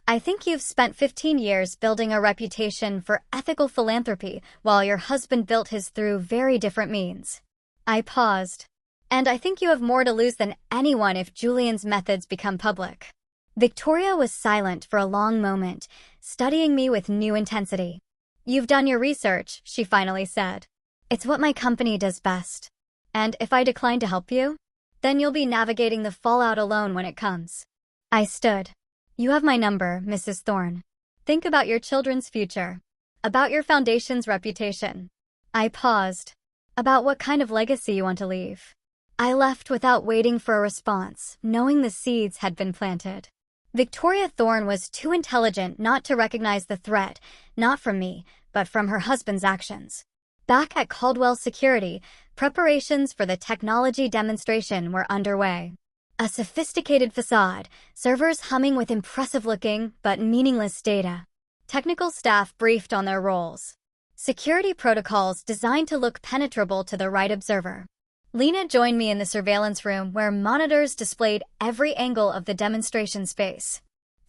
I think you've spent 15 years building a reputation for ethical philanthropy while your husband built his through very different means. I paused. And I think you have more to lose than anyone if Julian's methods become public. Victoria was silent for a long moment, studying me with new intensity. You've done your research, she finally said. It's what my company does best. And if I decline to help you, then you'll be navigating the fallout alone when it comes. I stood. You have my number, Mrs. Thorn. Think about your children's future. About your foundation's reputation. I paused. About what kind of legacy you want to leave. I left without waiting for a response, knowing the seeds had been planted. Victoria Thorn was too intelligent not to recognize the threat, not from me, but from her husband's actions. Back at Caldwell Security, preparations for the technology demonstration were underway. A sophisticated facade, servers humming with impressive-looking but meaningless data. Technical staff briefed on their roles. Security protocols designed to look penetrable to the right observer. Lena joined me in the surveillance room where monitors displayed every angle of the demonstration space.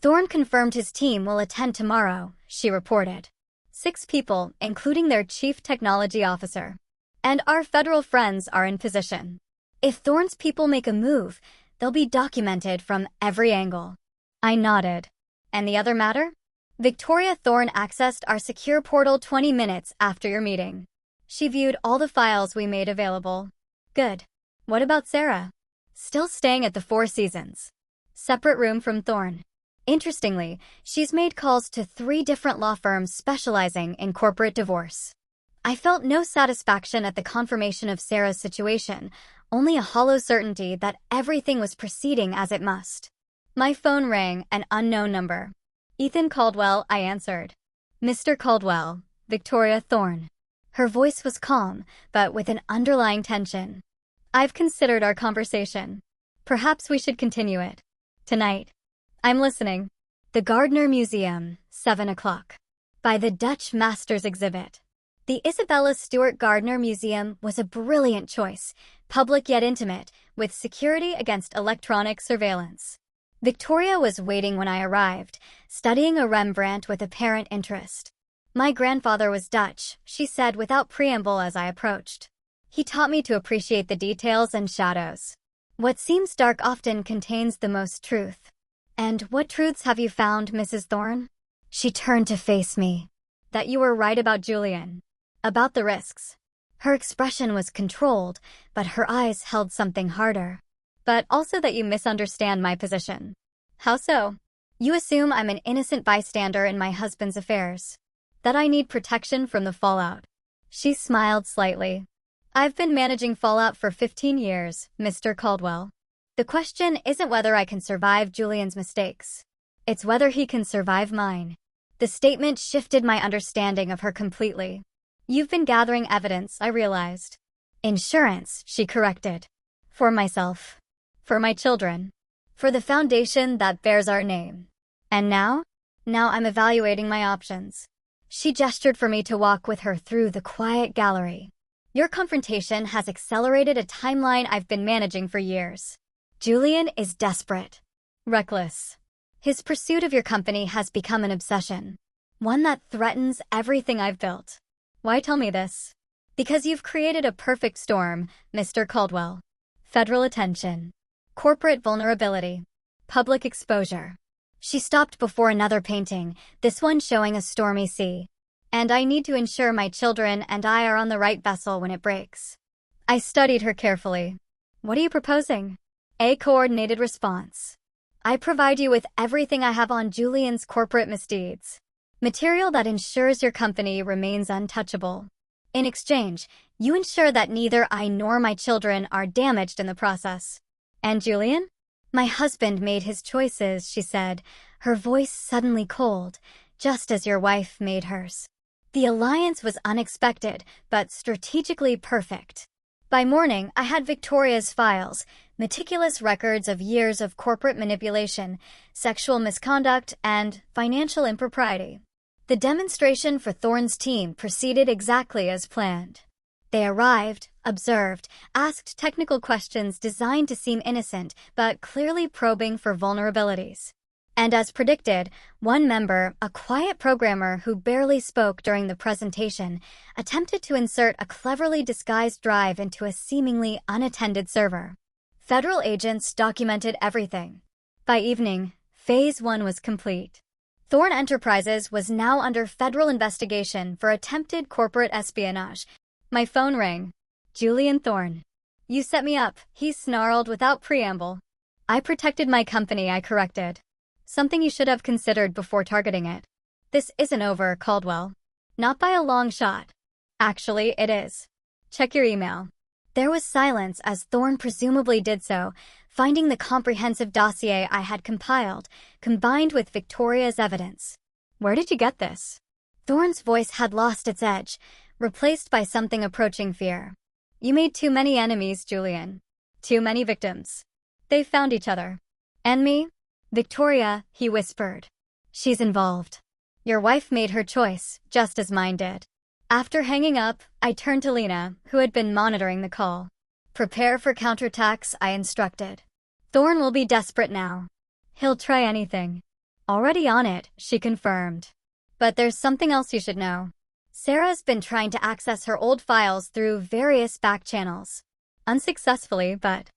Thorn confirmed his team will attend tomorrow, she reported. 6 people, including their chief technology officer. And our federal friends are in position. If Thorn's people make a move, they'll be documented from every angle. I nodded. And the other matter? Victoria Thorn accessed our secure portal 20 minutes after your meeting. She viewed all the files we made available. Good. What about Sarah? Still staying at the Four Seasons. Separate room from Thorn. Interestingly, she's made calls to 3 different law firms specializing in corporate divorce. I felt no satisfaction at the confirmation of Sarah's situation, only a hollow certainty that everything was proceeding as it must. My phone rang, an unknown number. Ethan Caldwell, I answered. Mr. Caldwell, Victoria Thorn. Her voice was calm, but with an underlying tension. I've considered our conversation. Perhaps we should continue it. Tonight. I'm listening. The Gardner Museum, 7 o'clock. By the Dutch Masters exhibit. The Isabella Stewart Gardner Museum was a brilliant choice, public yet intimate, with security against electronic surveillance. Victoria was waiting when I arrived, studying a Rembrandt with apparent interest. My grandfather was Dutch, she said without preamble as I approached. He taught me to appreciate the details and shadows. What seems dark often contains the most truth. And what truths have you found, Mrs. Thorn? She turned to face me. That you were right about Julian. About the risks. Her expression was controlled, but her eyes held something harder. But also that you misunderstand my position. How so? You assume I'm an innocent bystander in my husband's affairs. That I need protection from the fallout. She smiled slightly. I've been managing fallout for 15 years, Mr. Caldwell. The question isn't whether I can survive Julian's mistakes. It's whether he can survive mine. The statement shifted my understanding of her completely. You've been gathering evidence, I realized. Insurance, she corrected. For myself. For my children. For the foundation that bears our name. And now? Now I'm evaluating my options. She gestured for me to walk with her through the quiet gallery. Your confrontation has accelerated a timeline I've been managing for years. Julian is desperate. Reckless. His pursuit of your company has become an obsession. One that threatens everything I've built. Why tell me this? Because you've created a perfect storm, Mr. Caldwell. Federal attention. Corporate vulnerability. Public exposure. She stopped before another painting, this one showing a stormy sea. And I need to ensure my children and I are on the right vessel when it breaks. I studied her carefully. What are you proposing? A coordinated response. I provide you with everything I have on Julian's corporate misdeeds. Material that ensures your company remains untouchable. In exchange, you ensure that neither I nor my children are damaged in the process. And Julian? My husband made his choices, she said, her voice suddenly cold, just as your wife made hers. The alliance was unexpected, but strategically perfect. By morning, I had Victoria's files, meticulous records of years of corporate manipulation, sexual misconduct, and financial impropriety. The demonstration for Thorne's team proceeded exactly as planned. They arrived, observed, asked technical questions designed to seem innocent, but clearly probing for vulnerabilities. And as predicted, one member, a quiet programmer who barely spoke during the presentation, attempted to insert a cleverly disguised drive into a seemingly unattended server. Federal agents documented everything. By evening, Phase 1 was complete. Thorne Enterprises was now under federal investigation for attempted corporate espionage. My phone rang. Julian Thorne. You set me up, he snarled without preamble. I protected my company, I corrected. Something you should have considered before targeting it. This isn't over, Caldwell. Not by a long shot. Actually, it is. Check your email. There was silence as Thorne presumably did so, finding the comprehensive dossier I had compiled, combined with Victoria's evidence. Where did you get this? Thorne's voice had lost its edge, replaced by something approaching fear. You made too many enemies, Julian. Too many victims. They found each other. And me? Victoria, he whispered. She's involved. Your wife made her choice, just as mine did. After hanging up, I turned to Lena, who had been monitoring the call. Prepare for counterattacks, I instructed. Thorne will be desperate now. He'll try anything. Already on it, she confirmed. But there's something else you should know. Sarah's been trying to access her old files through various back channels. Unsuccessfully, but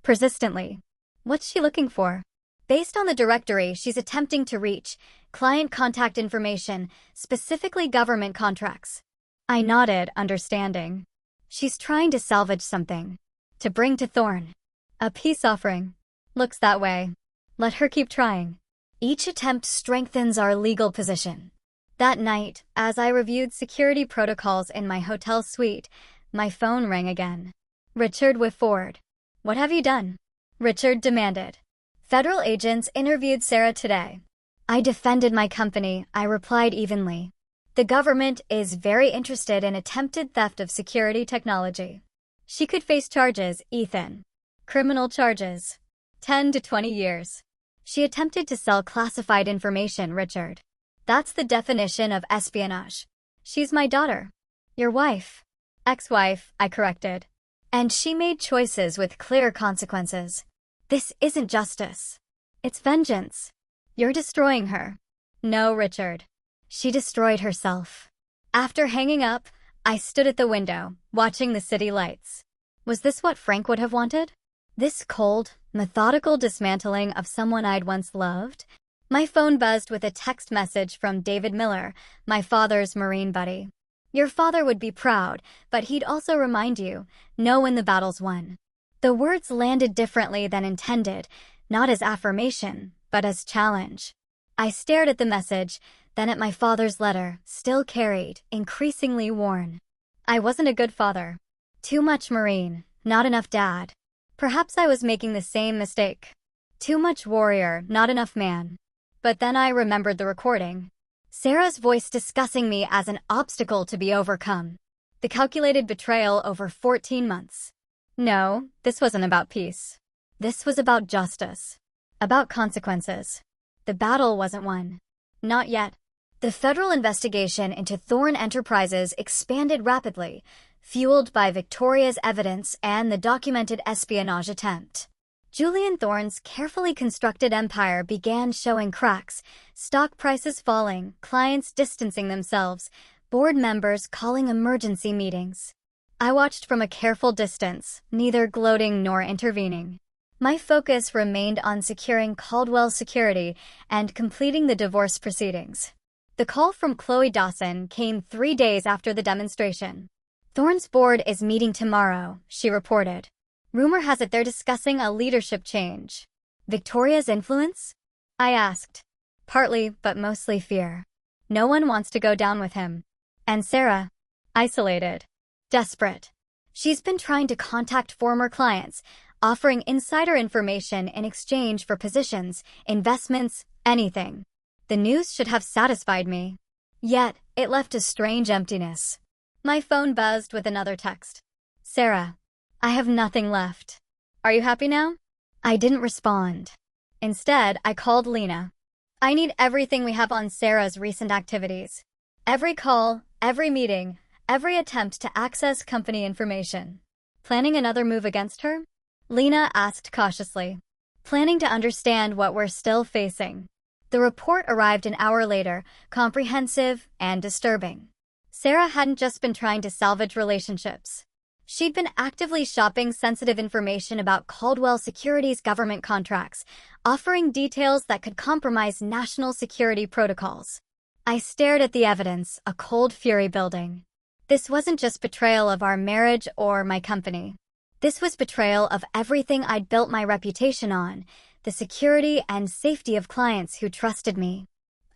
persistently. What's she looking for? Based on the directory she's attempting to reach, client contact information, specifically government contracts. I nodded, understanding. She's trying to salvage something. To bring to Thorne. A peace offering. Looks that way. Let her keep trying. Each attempt strengthens our legal position. That night, as I reviewed security protocols in my hotel suite, my phone rang again. Richard Whifford. What have you done? Richard demanded. Federal agents interviewed Sarah today. I defended my company, I replied evenly. The government is very interested in attempted theft of security technology. She could face charges, Ethan. Criminal charges. 10 to 20 years. She attempted to sell classified information, Richard. That's the definition of espionage. She's my daughter. Your wife. Ex-wife, I corrected. And she made choices with clear consequences. This isn't justice. It's vengeance. You're destroying her. No, Richard. She destroyed herself. After hanging up, I stood at the window, watching the city lights. Was this what Frank would have wanted? This cold, methodical dismantling of someone I'd once loved? My phone buzzed with a text message from David Miller, my father's Marine buddy. Your father would be proud, but he'd also remind you, know when the battle's won. The words landed differently than intended, not as affirmation, but as challenge. I stared at the message, then at my father's letter, still carried, increasingly worn. I wasn't a good father. Too much Marine, not enough dad. Perhaps I was making the same mistake. Too much warrior, not enough man. But then I remembered the recording. Sarah's voice discussing me as an obstacle to be overcome. The calculated betrayal over 14 months. No, this wasn't about peace. This was about justice. About consequences. The battle wasn't won. Not yet. The federal investigation into Thorne Enterprises expanded rapidly, fueled by Victoria's evidence and the documented espionage attempt. Julian Thorne's carefully constructed empire began showing cracks, stock prices falling, clients distancing themselves, board members calling emergency meetings. I watched from a careful distance, neither gloating nor intervening. My focus remained on securing Caldwell's security and completing the divorce proceedings. The call from Chloe Dawson came 3 days after the demonstration. Thorne's board is meeting tomorrow, she reported. Rumor has it they're discussing a leadership change. Victoria's influence? I asked. Partly, but mostly fear. No one wants to go down with him. And Sarah? Isolated. Desperate. She's been trying to contact former clients, offering insider information in exchange for positions, investments, anything. The news should have satisfied me. Yet, it left a strange emptiness. My phone buzzed with another text. Sarah, I have nothing left. Are you happy now? I didn't respond. Instead, I called Lena. I need everything we have on Sarah's recent activities. Every call, every meeting, every attempt to access company information. Planning another move against her? Lena asked cautiously. Planning to understand what we're still facing. The report arrived an hour later, comprehensive and disturbing. Sarah hadn't just been trying to salvage relationships. She'd been actively shopping sensitive information about Caldwell Securities government contracts, offering details that could compromise national security protocols. I stared at the evidence, a cold fury building. This wasn't just betrayal of our marriage or my company. This was betrayal of everything I'd built my reputation on, the security and safety of clients who trusted me.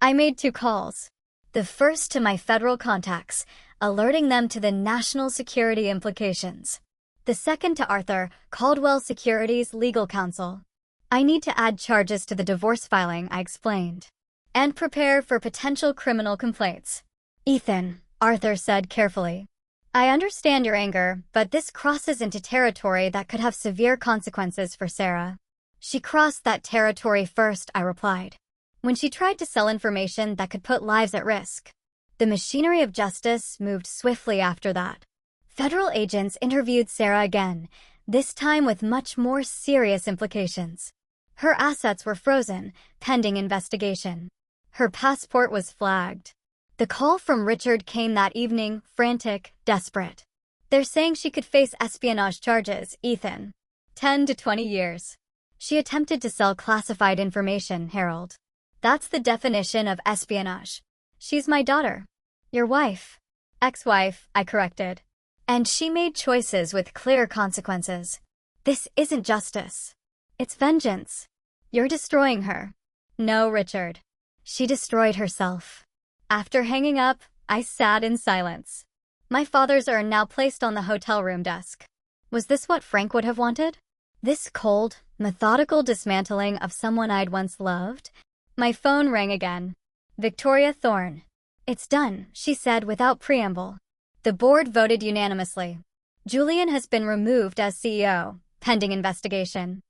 I made 2 calls. The first to my federal contacts, alerting them to the national security implications. The second to Arthur, Caldwell Securities legal counsel. I need to add charges to the divorce filing, I explained. And prepare for potential criminal complaints. Ethan, Arthur said carefully. I understand your anger, but this crosses into territory that could have severe consequences for Sarah. She crossed that territory first, I replied. When she tried to sell information that could put lives at risk. The machinery of justice moved swiftly after that. Federal agents interviewed Sarah again, this time with much more serious implications. Her assets were frozen, pending investigation. Her passport was flagged. The call from Richard came that evening, frantic, desperate. They're saying she could face espionage charges, Ethan. 10 to 20 years. She attempted to sell classified information, Harold. That's the definition of espionage. She's my daughter. Your wife. Ex-wife, I corrected. And she made choices with clear consequences. This isn't justice. It's vengeance. You're destroying her. No, Richard. She destroyed herself. After hanging up, I sat in silence. My father's urn now placed on the hotel room desk. Was this what Frank would have wanted? This cold, methodical dismantling of someone I'd once loved? My phone rang again. Victoria Thorne. It's done, she said without preamble. The board voted unanimously. Julian has been removed as CEO, pending investigation.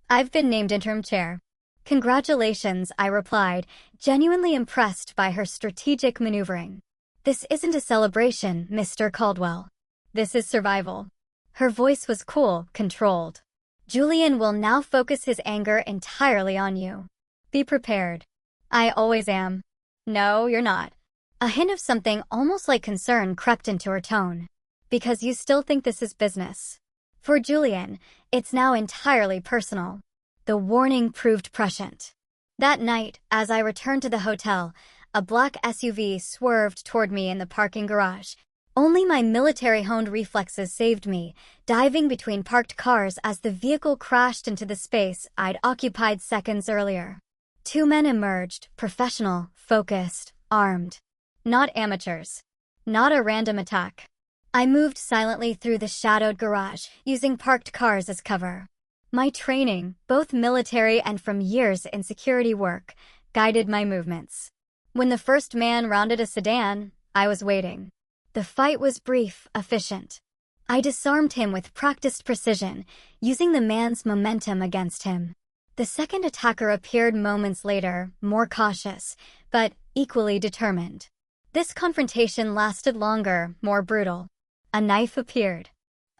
I've been named interim chair. Congratulations, I replied, genuinely impressed by her strategic maneuvering. This isn't a celebration, Mr. Caldwell. This is survival. Her voice was cool, controlled. Julian will now focus his anger entirely on you. Be prepared. I always am. No, you're not. A hint of something almost like concern crept into her tone. Because you still think this is business. For Julian, it's now entirely personal. The warning proved prescient. That night, as I returned to the hotel, a black SUV swerved toward me in the parking garage. Only my military-honed reflexes saved me, diving between parked cars as the vehicle crashed into the space I'd occupied seconds earlier. 2 men emerged, professional, focused, armed. Not amateurs. Not a random attack. I moved silently through the shadowed garage, using parked cars as cover. My training, both military and from years in security work, guided my movements. When the first man rounded a sedan, I was waiting. The fight was brief, efficient. I disarmed him with practiced precision, using the man's momentum against him. The second attacker appeared moments later, more cautious, but equally determined. This confrontation lasted longer, more brutal. A knife appeared.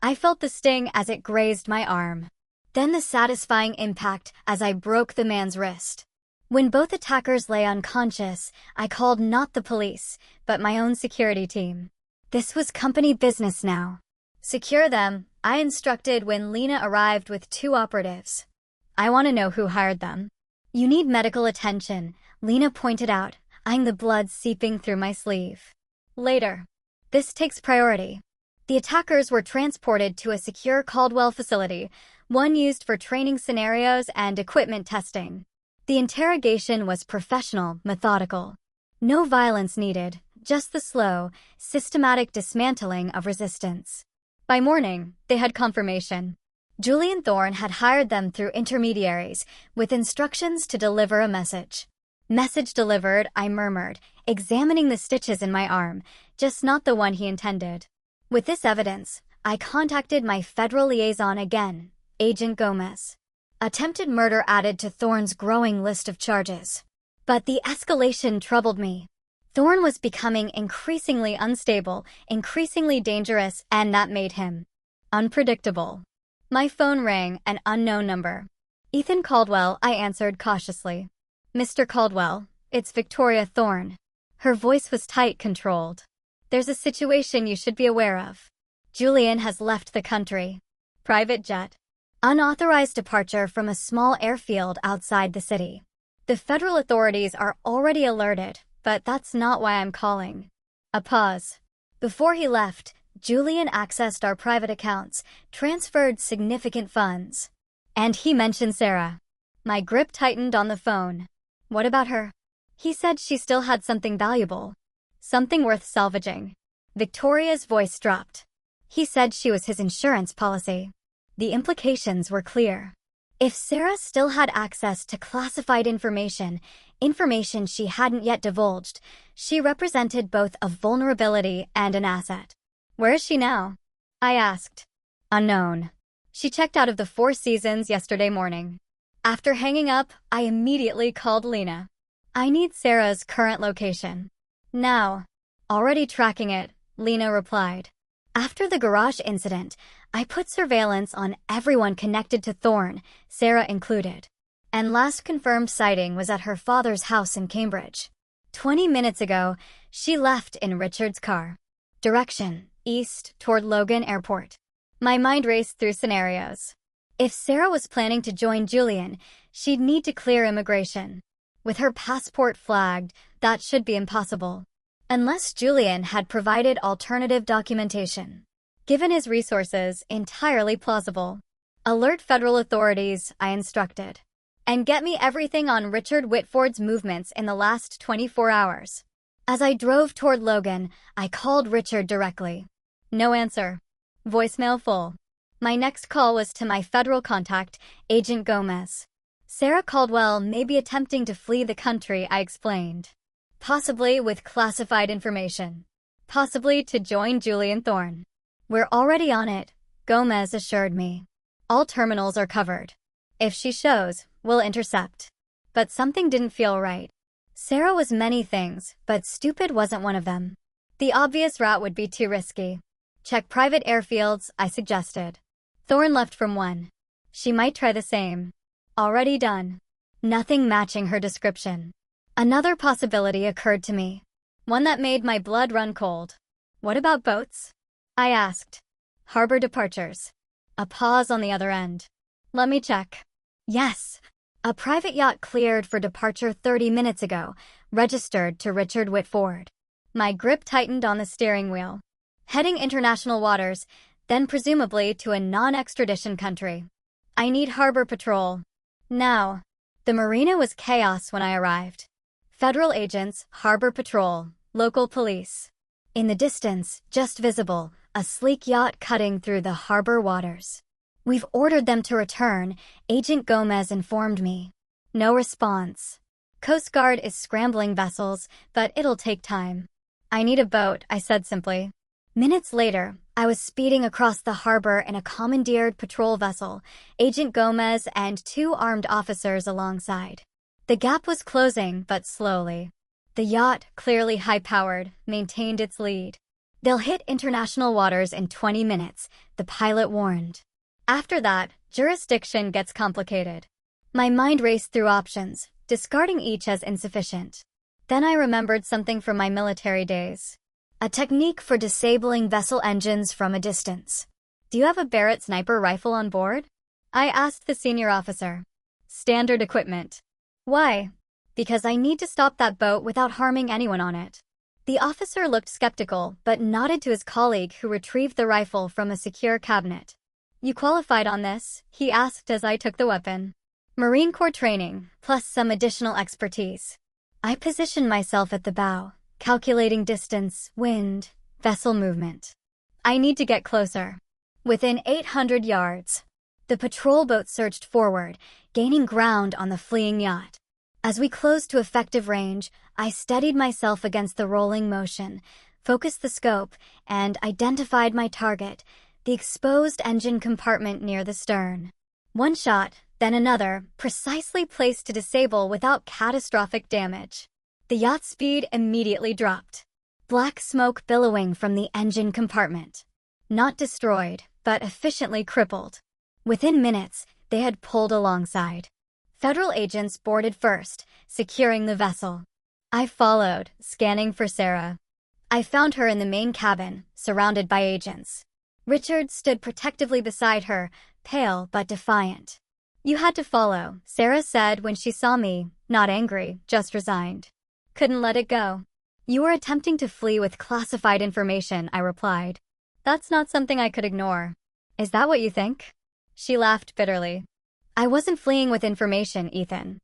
I felt the sting as it grazed my arm. Then the satisfying impact as I broke the man's wrist. When both attackers lay unconscious, I called not the police, but my own security team. This was company business now. Secure them, I instructed when Lena arrived with 2 operatives. I want to know who hired them. You need medical attention, Lena pointed out, eyeing the blood seeping through my sleeve. Later. This takes priority. The attackers were transported to a secure Caldwell facility, one used for training scenarios and equipment testing. The interrogation was professional, methodical. No violence needed, just the slow, systematic dismantling of resistance. By morning, they had confirmation. Julian Thorne had hired them through intermediaries, with instructions to deliver a message. Message delivered, I murmured, examining the stitches in my arm, just not the one he intended. With this evidence, I contacted my federal liaison again, Agent Gomez. Attempted murder added to Thorne's growing list of charges. But the escalation troubled me. Thorne was becoming increasingly unstable, increasingly dangerous, and that made him unpredictable. My phone rang, an unknown number. Ethan Caldwell, I answered cautiously. Mr. Caldwell, it's Victoria Thorne. Her voice was tight, controlled. There's a situation you should be aware of. Julian has left the country. Private jet. Unauthorized departure from a small airfield outside the city. The federal authorities are already alerted, but that's not why I'm calling. A pause. Before he left, Julian accessed our private accounts, transferred significant funds. And he mentioned Sarah. My grip tightened on the phone. What about her? He said she still had something valuable. Something worth salvaging. Victoria's voice dropped. He said she was his insurance policy. The implications were clear. If Sarah still had access to classified information she hadn't yet divulged, she represented both a vulnerability and an asset. Where is she now? I asked. Unknown. She checked out of the Four Seasons yesterday morning. After hanging up, I immediately called Lena. I need Sarah's current location. Now. Already tracking it, Lena replied. After the garage incident, I put surveillance on everyone connected to Thorne, Sarah included. And last confirmed sighting was at her father's house in Cambridge. 20 minutes ago, she left in Richard's car. Direction, east, toward Logan Airport. My mind raced through scenarios. If Sarah was planning to join Julian, she'd need to clear immigration. With her passport flagged, that should be impossible. Unless Julian had provided alternative documentation. Given his resources, entirely plausible. Alert federal authorities, I instructed. And get me everything on Richard Whitford's movements in the last 24 hours. As I drove toward Logan, I called Richard directly. No answer. Voicemail full. My next call was to my federal contact, Agent Gomez. Sarah Caldwell may be attempting to flee the country, I explained. Possibly with classified information. Possibly to join Julian Thorne. We're already on it, Gomez assured me. All terminals are covered. If she shows, we'll intercept. But something didn't feel right. Sarah was many things, but stupid wasn't one of them. The obvious route would be too risky. Check private airfields, I suggested. Thorne left from one. She might try the same. Already done. Nothing matching her description. Another possibility occurred to me. One that made my blood run cold. What about boats? I asked. Harbor departures. A pause on the other end. Let me check. Yes. A private yacht cleared for departure 30 minutes ago, registered to Richard Whitford. My grip tightened on the steering wheel. Heading international waters, then presumably to a non-extradition country. I need harbor patrol. Now. The marina was chaos when I arrived. Federal agents, harbor patrol, local police. In the distance, just visible, a sleek yacht cutting through the harbor waters. We've ordered them to return, Agent Gomez informed me. No response. Coast Guard is scrambling vessels, but it'll take time. I need a boat, I said simply. Minutes later, I was speeding across the harbor in a commandeered patrol vessel, Agent Gomez and 2 armed officers alongside. The gap was closing, but slowly. The yacht, clearly high-powered, maintained its lead. They'll hit international waters in 20 minutes, the pilot warned. After that, jurisdiction gets complicated. My mind raced through options, discarding each as insufficient. Then I remembered something from my military days. A technique for disabling vessel engines from a distance. Do you have a Barrett sniper rifle on board? I asked the senior officer. Standard equipment. Why? Because I need to stop that boat without harming anyone on it. The officer looked skeptical, but nodded to his colleague who retrieved the rifle from a secure cabinet. You qualified on this? He asked as I took the weapon. Marine Corps training, plus some additional expertise. I positioned myself at the bow, calculating distance, wind, vessel movement. I need to get closer. Within 800 yards. The patrol boat surged forward, gaining ground on the fleeing yacht. As we closed to effective range, I steadied myself against the rolling motion, focused the scope, and identified my target, the exposed engine compartment near the stern. One shot, then another, precisely placed to disable without catastrophic damage. The yacht's speed immediately dropped. Black smoke billowing from the engine compartment. Not destroyed, but efficiently crippled. Within minutes, they had pulled alongside. Federal agents boarded first, securing the vessel. I followed, scanning for Sarah. I found her in the main cabin, surrounded by agents. Richard stood protectively beside her, pale but defiant. You had to follow, Sarah said when she saw me, not angry, just resigned. Couldn't let it go. You were attempting to flee with classified information, I replied. That's not something I could ignore. Is that what you think? She laughed bitterly. I wasn't fleeing with information, Ethan.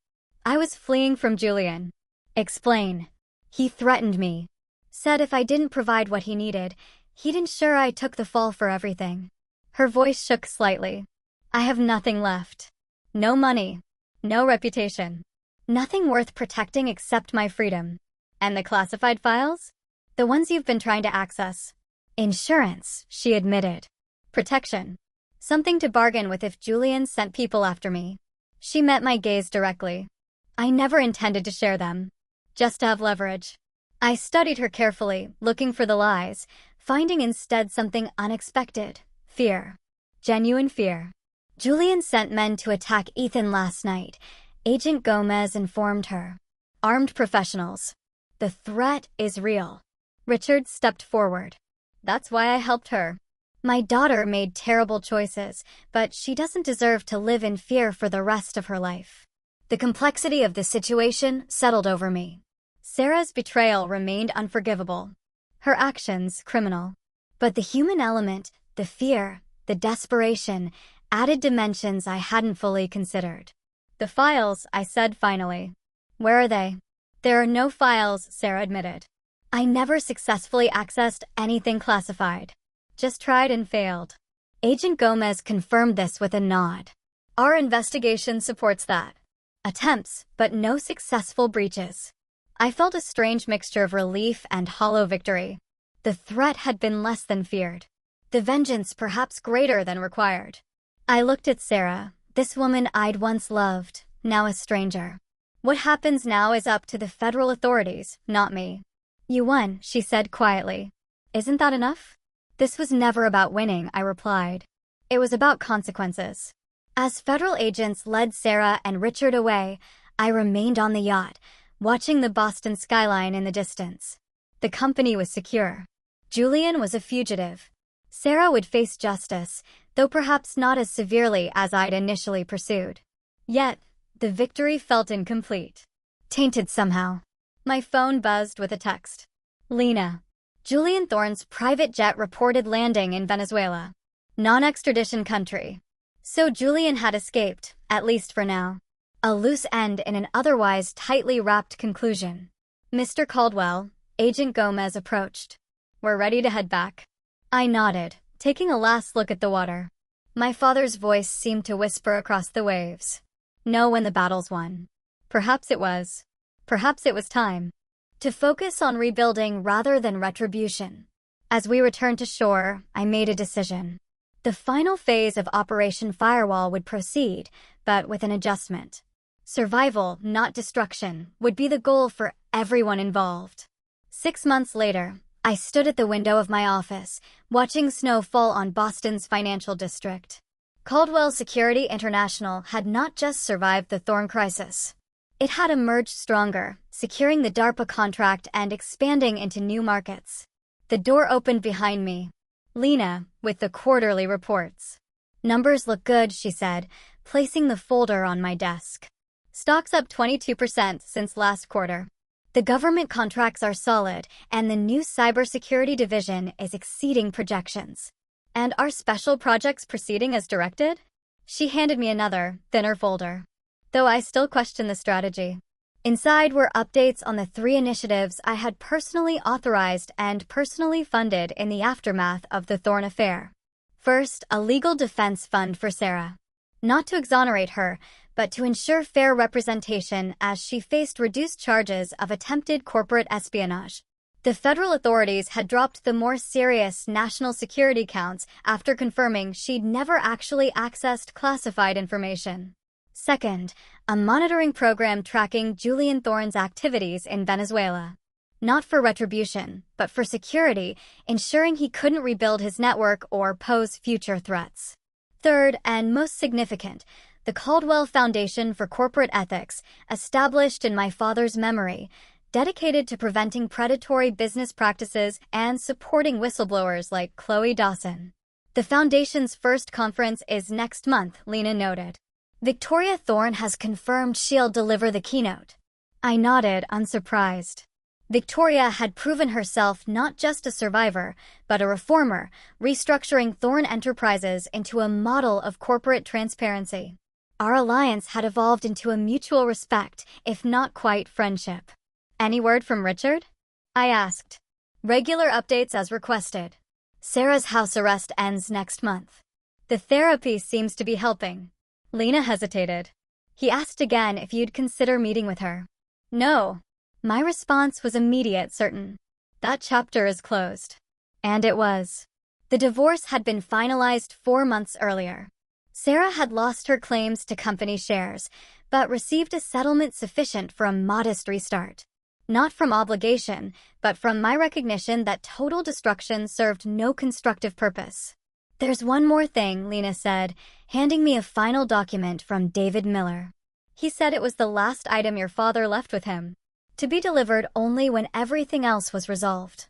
I was fleeing from Julian. Explain. He threatened me. Said if I didn't provide what he needed, he'd ensure I took the fall for everything. Her voice shook slightly. I have nothing left. No money. No reputation. Nothing worth protecting except my freedom. And the classified files? The ones you've been trying to access. Insurance, she admitted. Protection. Something to bargain with if Julian sent people after me. She met my gaze directly. I never intended to share them. Just to have leverage. I studied her carefully, looking for the lies, finding instead something unexpected. Fear. Genuine fear. Julian sent men to attack Ethan last night. Agent Gomez informed her. Armed professionals. The threat is real. Richard stepped forward. That's why I helped her. My daughter made terrible choices, but she doesn't deserve to live in fear for the rest of her life. The complexity of the situation settled over me. Sarah's betrayal remained unforgivable. Her actions criminal. But the human element, the fear, the desperation, added dimensions I hadn't fully considered. The files, I said finally. Where are they? There are no files, Sarah admitted. I never successfully accessed anything classified. Just tried and failed. Agent Gomez confirmed this with a nod. Our investigation supports that. Attempts, but no successful breaches. I felt a strange mixture of relief and hollow victory. The threat had been less than feared. The vengeance perhaps greater than required. I looked at Sarah, this woman I'd once loved, now a stranger. What happens now is up to the federal authorities, not me. You won, she said quietly. Isn't that enough? This was never about winning, I replied. It was about consequences. As federal agents led Sarah and Richard away, I remained on the yacht, watching the Boston skyline in the distance. The company was secure. Julian was a fugitive. Sarah would face justice, though perhaps not as severely as I'd initially pursued. Yet, the victory felt incomplete. Tainted somehow. My phone buzzed with a text. Lena. Julian Thorne's private jet reported landing in Venezuela. Non-extradition country. So Julian had escaped, at least for now. A loose end in an otherwise tightly wrapped conclusion. Mr. Caldwell, Agent Gomez approached. We're ready to head back. I nodded, taking a last look at the water. My father's voice seemed to whisper across the waves. Know when the battle's won. Perhaps it was. Perhaps it was time. To focus on rebuilding rather than retribution. As we returned to shore, I made a decision. The final phase of Operation Firewall would proceed, but with an adjustment. Survival, not destruction, would be the goal for everyone involved. 6 months later, I stood at the window of my office, watching snow fall on Boston's financial district. Caldwell Security International had not just survived the Thorne crisis. It had emerged stronger, securing the DARPA contract and expanding into new markets. The door opened behind me. Lena, with the quarterly reports. Numbers look good, she said, placing the folder on my desk. Stocks up 22% since last quarter. The government contracts are solid, and the new cybersecurity division is exceeding projections. And are special projects proceeding as directed? She handed me another, thinner folder. Though I still question the strategy. Inside were updates on the 3 initiatives I had personally authorized and personally funded in the aftermath of the Thorne affair. First, a legal defense fund for Sarah. Not to exonerate her, but to ensure fair representation as she faced reduced charges of attempted corporate espionage. The federal authorities had dropped the more serious national security counts after confirming she'd never actually accessed classified information. Second, a monitoring program tracking Julian Thorne's activities in Venezuela. Not for retribution, but for security, ensuring he couldn't rebuild his network or pose future threats. Third, and most significant, the Caldwell Foundation for Corporate Ethics, established in my father's memory, dedicated to preventing predatory business practices and supporting whistleblowers like Chloe Dawson. The foundation's first conference is next month, Lena noted. Victoria Thorne has confirmed she'll deliver the keynote. I nodded, unsurprised. Victoria had proven herself not just a survivor, but a reformer, restructuring Thorne Enterprises into a model of corporate transparency. Our alliance had evolved into a mutual respect, if not quite friendship. Any word from Richard? I asked. Regular updates as requested. Sarah's house arrest ends next month. The therapy seems to be helping. Lena hesitated. He asked again if you'd consider meeting with her. No. My response was immediate, certain. That chapter is closed. And it was. The divorce had been finalized 4 months earlier. Sarah had lost her claims to company shares, but received a settlement sufficient for a modest restart. Not from obligation, but from my recognition that total destruction served no constructive purpose. There's one more thing, Lena said, handing me a final document from David Miller. He said it was the last item your father left with him, to be delivered only when everything else was resolved.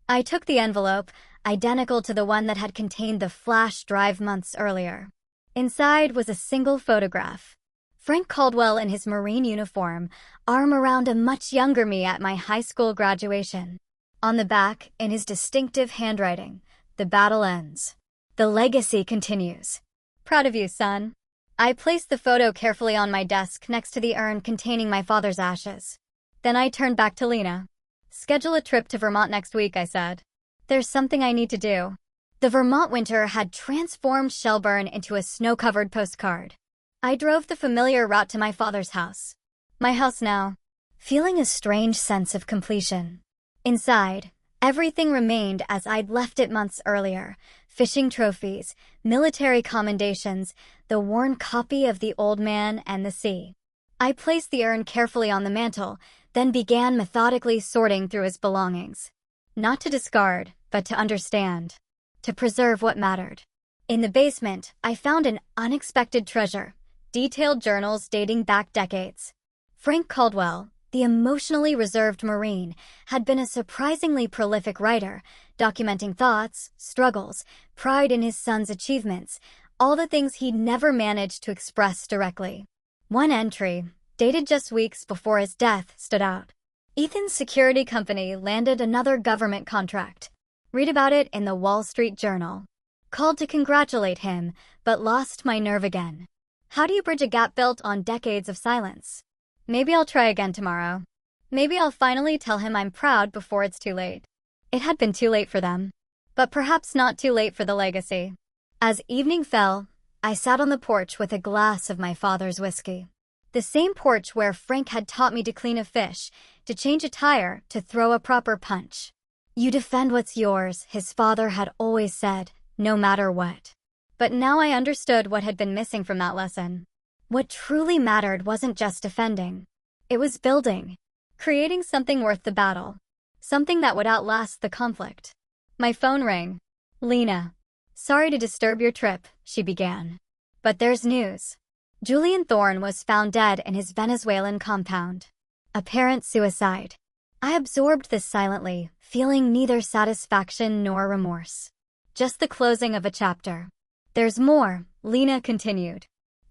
I took the envelope, identical to the one that had contained the flash drive months earlier. Inside was a single photograph. Frank Caldwell in his Marine uniform, arm around a much younger me at my high school graduation. On the back, in his distinctive handwriting, the battle ends. The legacy continues. Proud of you, son. I placed the photo carefully on my desk next to the urn containing my father's ashes. Then I turned back to Lena. Schedule a trip to Vermont next week, I said. There's something I need to do. The Vermont winter had transformed Shelburne into a snow-covered postcard. I drove the familiar route to my father's house. My house now, feeling a strange sense of completion. Inside, everything remained as I'd left it months earlier. Fishing trophies, military commendations, the worn copy of The Old Man and the Sea. I placed the urn carefully on the mantel, then began methodically sorting through his belongings. Not to discard, but to understand. To preserve what mattered. In the basement, I found an unexpected treasure. Detailed journals dating back decades. Frank Caldwell, the emotionally reserved Marine, had been a surprisingly prolific writer, documenting thoughts, struggles, pride in his son's achievements, all the things he'd never managed to express directly. One entry, dated just weeks before his death, stood out. Ethan's security company landed another government contract. Read about it in the Wall Street Journal. Called to congratulate him, but lost my nerve again. How do you bridge a gap built on decades of silence? Maybe I'll try again tomorrow. Maybe I'll finally tell him I'm proud before it's too late. It had been too late for them. But perhaps not too late for the legacy. As evening fell, I sat on the porch with a glass of my father's whiskey. The same porch where Frank had taught me to clean a fish, to change a tire, to throw a proper punch. You defend what's yours, his father had always said, no matter what. But now I understood what had been missing from that lesson. What truly mattered wasn't just defending. It was building. Creating something worth the battle. Something that would outlast the conflict. My phone rang. Lena. Sorry to disturb your trip, she began. But there's news. Julian Thorne was found dead in his Venezuelan compound. Apparent suicide. I absorbed this silently, feeling neither satisfaction nor remorse. Just the closing of a chapter. There's more, Lena continued.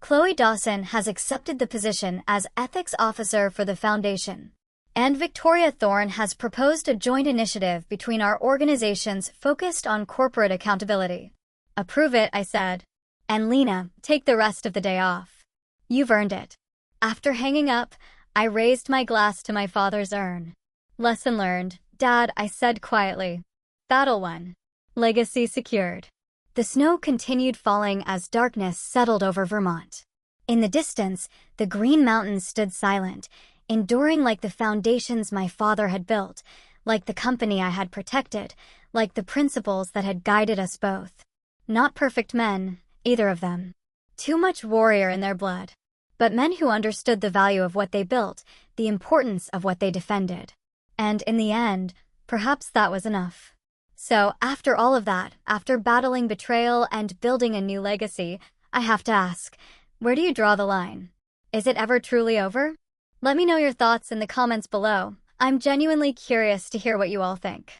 Chloe Dawson has accepted the position as ethics officer for the foundation. And Victoria Thorne has proposed a joint initiative between our organizations focused on corporate accountability. Approve it, I said. And Lena, take the rest of the day off. You've earned it. After hanging up, I raised my glass to my father's urn. Lesson learned, Dad, I said quietly. Battle won. Legacy secured. The snow continued falling as darkness settled over Vermont. In the distance, the Green Mountains stood silent, enduring like the foundations my father had built, like the company I had protected, like the principles that had guided us both. Not perfect men, either of them. Too much warrior in their blood. But men who understood the value of what they built, the importance of what they defended. And in the end, perhaps that was enough. So, after all of that, after battling betrayal and building a new legacy, I have to ask, where do you draw the line? Is it ever truly over? Let me know your thoughts in the comments below. I'm genuinely curious to hear what you all think.